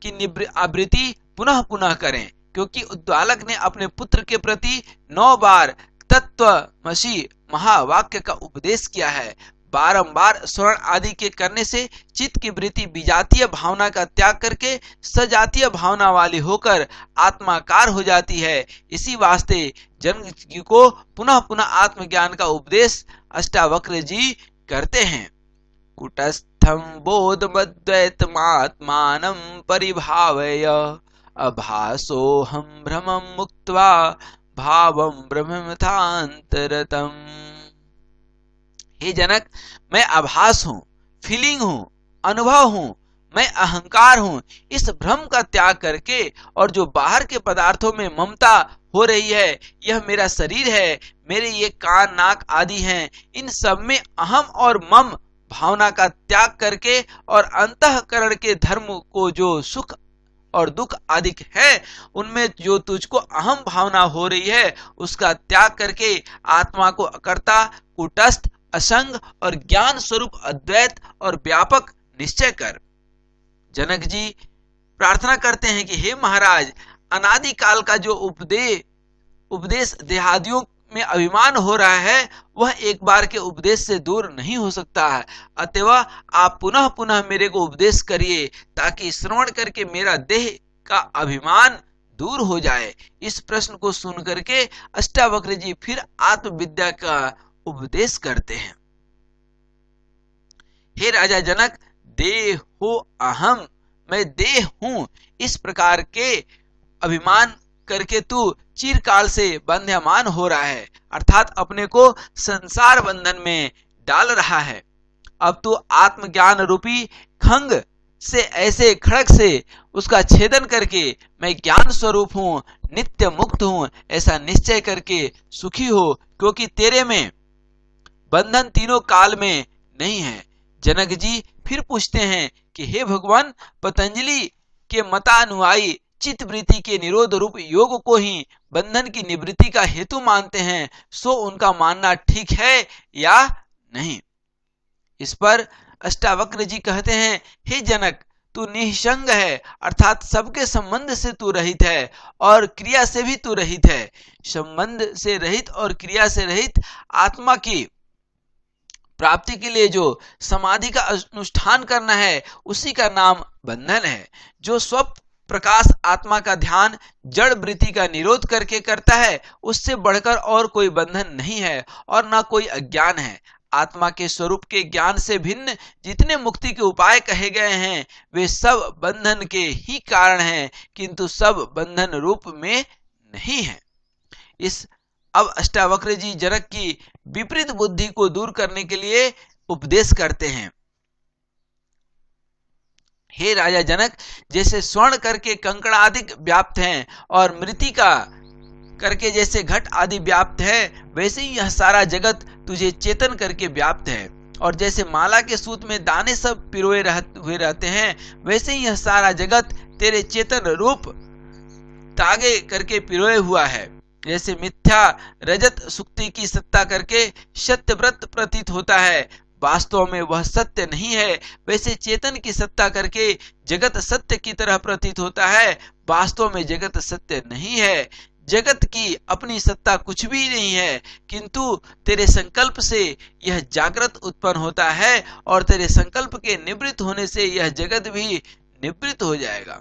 की आवृत्ति पुनः पुनः करें, क्योंकि उद्दालक ने अपने पुत्र के प्रति 9 बार तत्वमसि महावाक्य का उपदेश किया है। बारंबार श्रवण आदि के करने से चित्त की वृत्ति विजातीय भावना का त्याग करके सजातीय भावना वाली होकर आत्माकार हो जाती है। इसी वास्ते जन जी को पुनः पुनः आत्मज्ञान का उपदेश अष्टावक्र जी करते हैं। कुटस्थं बोधमद्वैतमात्मानं परिभावय, अभासोऽहं भ्रमं मुक्त्वा भावं ब्रह्मथान्तरतम्। हे जनक, मैं आभास हूँ, फीलिंग हूँ, अनुभव हूँ, मैं अहंकार हूँ। इस भ्रम का त्याग करके और जो बाहर के पदार्थों में ममता हो रही है, यह मेरा शरीर है, मेरे ये कान नाक आदि हैं, इन सब में अहम और मम भावना का त्याग करके और अंतःकरण के धर्म को जो सुख और दुख आदि है, उनमें जो तुझको अहम भावना हो रही है, उसका त्याग करके आत्मा को अकर्ता, कुटस्थ, असंग और ज्ञान स्वरूप अद्वैत और व्यापक निश्चय कर। जनक जी प्रार्थना करते हैं कि हे महाराज, अनादि काल का जो उपदेश देहादियों में अभिमान हो रहा है, वह एक बार के उपदेश से दूर नहीं हो सकता है। अतएव आप पुनः पुनः मेरे को उपदेश करिए, ताकि श्रवण करके मेरा देह का अभिमान दूर हो जाए। इस प्रश्न को सुन करके अष्टावक्र जी फिर आत्मविद्या का उपदेश करते हैं। हे राजा जनक, देहो अहम, मैं देह हूं, इस प्रकार के अभिमान करके तू चिरकाल से बंध्यमान हो रहा है, अर्थात अपने को संसार बंधन में डाल रहा है। अब तू आत्मज्ञान रूपी खंग से ऐसे खड़ग से उसका छेदन करके मैं ज्ञान स्वरूप हूं, नित्य मुक्त हूं, ऐसा निश्चय करके सुखी हो, क्योंकि तेरे में बंधन तीनों काल में नहीं है। जनक जी फिर पूछते हैं कि हे भगवान, पतंजलि के मतानुयायी चित्त वृत्ति के निरोध रूप योग को ही बंधन की निवृत्ति का हेतु मानते हैं, सो उनका मानना ठीक है या नहीं? इस पर अष्टावक्र जी कहते हैं, हे जनक, तू निसंग है, अर्थात सबके संबंध से तू रहित है और क्रिया से भी तू रहित है। संबंध से रहित और क्रिया से रहित आत्मा की प्राप्ति के लिए जो समाधि का अनुष्ठान करना है, उसी का नाम बंधन है। जो स्व प्रकाश आत्मा का ध्यान जड़ वृत्ति का निरोध करके करता है, उससे बढ़कर और कोई बंधन नहीं है और न कोई अज्ञान है। आत्मा के स्वरूप के ज्ञान से भिन्न जितने मुक्ति के उपाय कहे गए हैं, वे सब बंधन के ही कारण हैं, किंतु सब बंधन रूप में नहीं है। इस अब अष्टावक्र जी जनक की विपरीत बुद्धि को दूर करने के लिए उपदेश करते हैं। हे राजा जनक, जैसे स्वर्ण करके कंकड़ आदि व्याप्त हैं और मृतिका करके जैसे घट आदि व्याप्त है, वैसे ही यह सारा जगत तुझे चेतन करके व्याप्त है। और जैसे माला के सूत में दाने सब पिरोए हुए रहते हैं, वैसे ही यह सारा जगत तेरे चेतन रूप तागे करके पिरोए हुआ है। जैसे मिथ्या रजत सुक्ति की सत्ता करके सत्यव्रत प्रतीत होता है, वास्तव में वह सत्य नहीं है। वैसे चेतन की सत्ता करके जगत सत्य की तरह प्रतीत होता है, वास्तव में जगत सत्य नहीं है। जगत की अपनी सत्ता कुछ भी नहीं है, किंतु तेरे संकल्प से यह जागृत उत्पन्न होता है और तेरे संकल्प के निवृत्त होने से यह जगत भी निवृत्त हो जाएगा।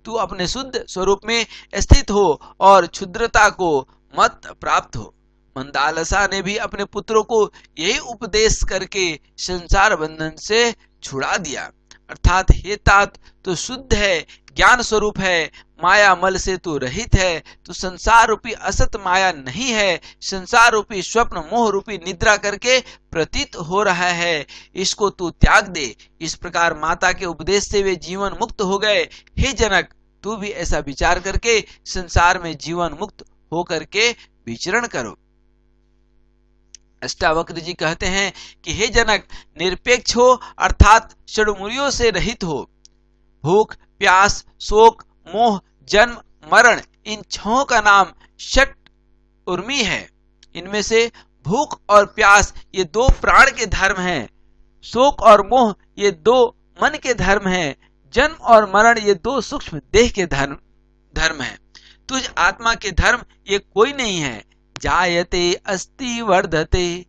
तू अपने शुद्ध स्वरूप में स्थित हो और क्षुद्रता को मत प्राप्त हो। मंदालसा ने भी अपने पुत्रों को यही उपदेश करके संसार बंधन से छुड़ा दिया। अर्थात हे तात, तू शुद्ध है, ज्ञान स्वरूप है, माया मल से तू रहित है, तू संसार रूपी असत माया नहीं है, संसार रूपी स्वप्न मोह रूपी निद्रा करके प्रतीत हो रहा है, इसको तू त्याग दे। इस प्रकार माता के उपदेश से वे जीवन मुक्त हो गए। हे जनक, तू भी ऐसा विचार करके संसार में जीवन मुक्त हो करके विचरण करो। अष्टावक्र जी कहते हैं कि हे जनक, निरपेक्ष हो अर्थात षड्मूलियों से रहित हो। भूख, प्यास, शोक, मोह, जन्म, मरण, इन छहों का नाम षट उर्मी है। इनमें से भूख और प्यास ये दो प्राण के धर्म हैं, शोक और मोह ये दो मन के धर्म हैं, जन्म और मरण ये दो सूक्ष्म देह के धर्म हैं। तुझ आत्मा के धर्म ये कोई नहीं है। जायते अस्ति वर्धते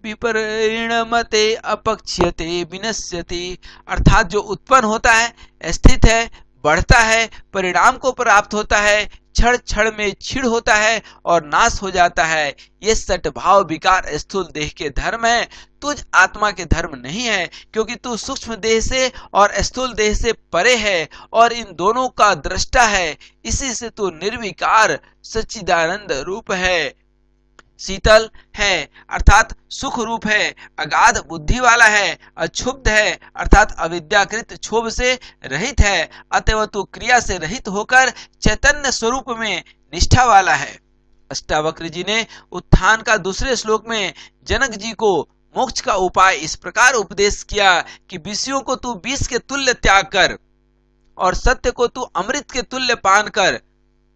विपरिणमते अपक्ष्यते विनश्यते, अर्थात जो उत्पन्न होता है, स्थित है, बढ़ता है, परिणाम को प्राप्त होता है, क्षण क्षण में क्षीण होता है और नाश हो जाता है, ये सटभाव विकार स्थूल देह के धर्म है। तुझ आत्मा के धर्म नहीं है, क्योंकि तू सूक्ष्म देह से और स्थूल देह से परे है और इन दोनों का दृष्टा है। इसी से तू निर्विकार सच्चिदानंद रूप है, शीतल है अर्थात सुख रूप है, अगाध बुद्धि वाला है, अक्षुब्ध है अर्थात अविद्याकृत क्षोभ से रहित है, अतएव तू क्रिया से रहित होकर चैतन्य स्वरूप में निष्ठा वाला है। अष्टावक्र जी ने उत्थान का दूसरे श्लोक में जनक जी को मोक्ष का उपाय इस प्रकार उपदेश किया कि विषयों को तू विष के तुल्य त्याग कर और सत्य को तू अमृत के तुल्य पान कर,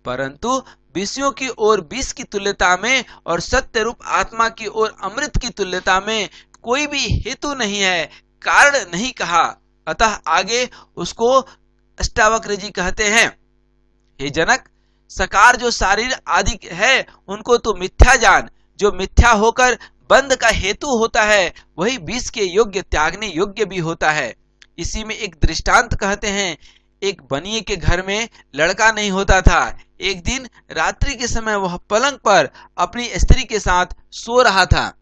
परंतु विषयों की ओर विष की तुल्यता में और सत्य रूप आत्मा की ओर अमृत की तुल्यता में कोई भी हेतु नहीं है, कारण नहीं कहा। अतः आगे उसको अष्टावक्र जी कहते हैं, हे जनक, साकार जो शारीर आदि है उनको तो मिथ्या जान, जो मिथ्या होकर बंध का हेतु होता है वही विष के योग्य त्यागने योग्य भी होता है। इसी में एक दृष्टांत कहते हैं, एक बनिए के घर में लड़का नहीं होता था। एक दिन रात्रि के समय वह पलंग पर अपनी स्त्री के साथ सो रहा था।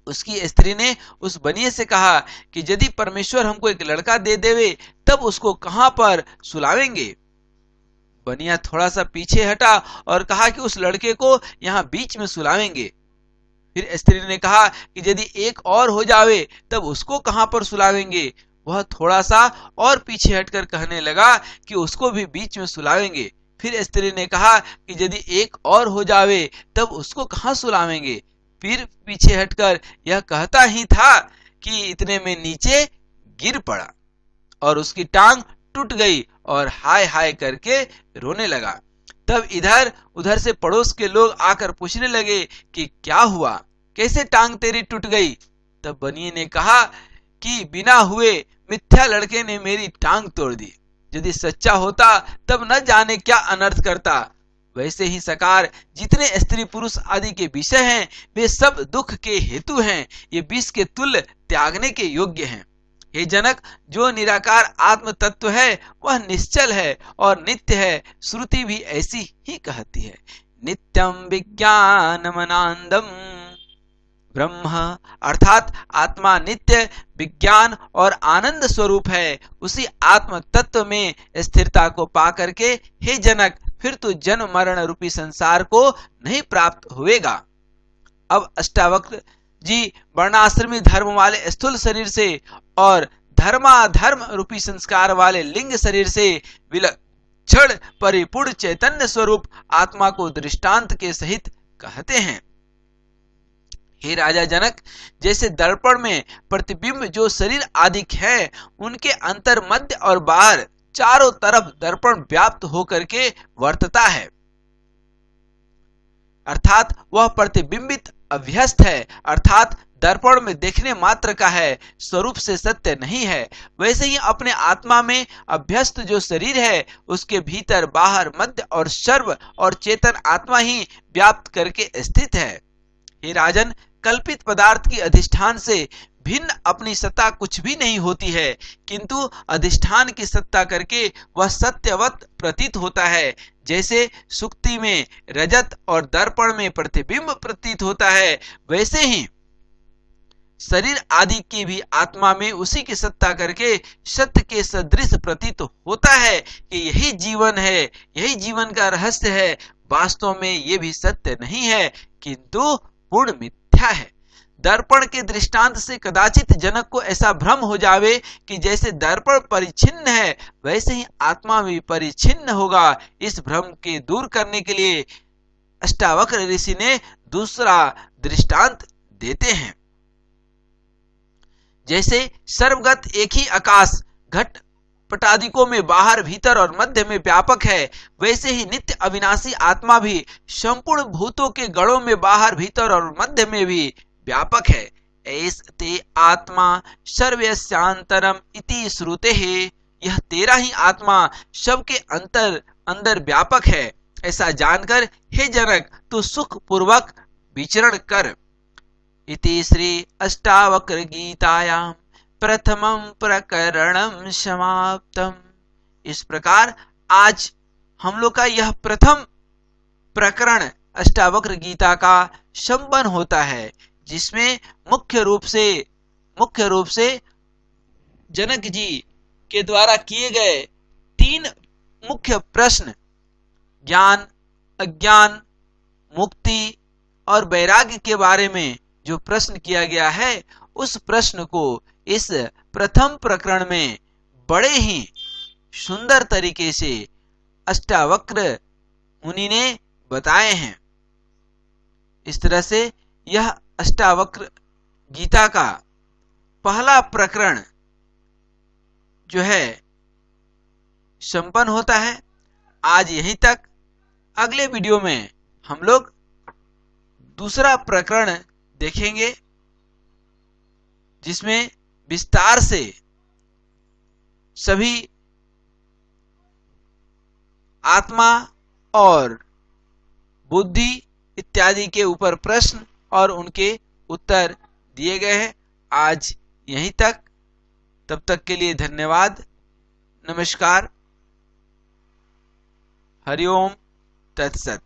उसकी स्त्री ने उस बनिए से कहा कि यदि परमेश्वर हमको एक लड़का दे देवे तब उसको कहां पर सुलावेंगे। बनिया थोड़ा सा पीछे हटा और कहा कि उस लड़के को यहाँ बीच में सुलावेंगे। फिर स्त्री ने कहा कि यदि एक और हो जावे तब उसको कहां पर सुलावेंगे। वह थोड़ा सा और पीछे हटकर कहने लगा कि उसको भी बीच में सुलावेंगे। फिर स्त्री ने कहा कि यदि एक और हो जावे तब उसको कहां सुलावेंगे। फिर पीछे हटकर यह कहता ही था कि इतने में नीचे गिर पड़ा और उसकी टांग टूट गई और हाय हाय करके रोने लगा। तब इधर उधर से पड़ोस के लोग आकर पूछने लगे कि क्या हुआ, कैसे टांग तेरी टूट गई। तब बनिए ने कहा कि बिना हुए मिथ्या लड़के ने मेरी टांग तोड़ दी, यदि सच्चा होता तब न जाने क्या अनर्थ करता। वैसे ही साकार जितने स्त्री पुरुष आदि के विषय हैं वे सब दुख के हेतु हैं, ये विष के तुल्य त्यागने के योग्य हैं। हे जनक, जो निराकार आत्म तत्व है वह निश्चल है और नित्य है। श्रुति भी ऐसी ही कहती है, नित्यम विज्ञानमनांदम ब्रह्म, अर्थात आत्मा नित्य विज्ञान और आनंद स्वरूप है। उसी आत्म तत्व में स्थिरता को पा करके हे जनक, फिर तू जन्म मरण रूपी संसार को नहीं प्राप्त होएगा। अब अष्टावक्र जी वर्णाश्रमी धर्म वाले स्थूल शरीर से और धर्माधर्म रूपी संस्कार वाले लिंग शरीर से विलक्षण परिपूर्ण चैतन्य स्वरूप आत्मा को दृष्टांत के सहित कहते हैं। हे राजा जनक, जैसे दर्पण में प्रतिबिंब जो शरीर आदि है उनके अंतर मध्य और बाहर चारों तरफ दर्पण व्याप्त होकर के वर्तता है, अर्थात वह प्रतिबिंबित अभ्यस्त है, अर्थात दर्पण में देखने मात्र का है, स्वरूप से सत्य नहीं है। वैसे ही अपने आत्मा में अभ्यस्त जो शरीर है, उसके भीतर बाहर मध्य और सर्व और चेतन आत्मा ही व्याप्त करके स्थित है। हे राजन, कल्पित पदार्थ की अधिष्ठान से भिन्न अपनी सत्ता कुछ भी नहीं होती है, किंतु अधिष्ठान की सत्ता करके वह सत्यवत प्रतीत होता है। जैसे सुक्ति में रजत और दर्पण में प्रतिबिंब प्रतीत होता है, वैसे ही शरीर आदि की भी आत्मा में उसी की सत्ता करके सत्य के सदृश प्रतीत होता है कि यही जीवन है, यही जीवन का रहस्य है। वास्तव में ये भी सत्य नहीं है, किंतु पूर्ण मिथ्या है। दर्पण के दृष्टांत से कदाचित जनक को ऐसा भ्रम हो जावे कि जैसे दर्पण परिच्छिन्न है, वैसे ही आत्मा भी परिच्छिन्न होगा। इस भ्रम के दूर करने के लिए अष्टावक्र ऋषि ने दूसरा दृष्टांत देते हैं। जैसे सर्वगत एक ही आकाश घट पटादिकों में बाहर भीतर और मध्य में व्यापक है, वैसे ही नित्य अविनाशी आत्मा भी संपूर्ण भूतों के गणों में बाहर भीतर और मध्य में भी व्यापक है। ऐस्ते आत्मा सर्वस्यांतरम इति श्रुते है, यह तेरा ही आत्मा सबके अंदर व्यापक है। ऐसा जानकर हे जनक, तू सुख पूर्वक विचरण कर। इति श्री अष्टावक्र गीतायां प्रथमं प्रकरणं समाप्तम। इस प्रकार आज हम लोग का यह प्रथम प्रकरण अष्टावक्र गीता का संपन्न होता है, जिसमें मुख्य रूप से जनक जी के द्वारा किए गए 3 मुख्य प्रश्न, ज्ञान, अज्ञान, मुक्ति और वैराग्य के बारे में जो प्रश्न किया गया है, उस प्रश्न को इस प्रथम प्रकरण में बड़े ही सुंदर तरीके से अष्टावक्र मुनि ने बताए हैं। इस तरह से यह अष्टावक्र गीता का पहला प्रकरण जो है संपन्न होता है। आज यहीं तक। अगले वीडियो में हम लोग दूसरा प्रकरण देखेंगे, जिसमें विस्तार से सभी आत्मा और बुद्धि इत्यादि के ऊपर प्रश्न और उनके उत्तर दिए गए हैं। आज यहीं तक। तब तक के लिए धन्यवाद। नमस्कार। हरिओम तत्सत।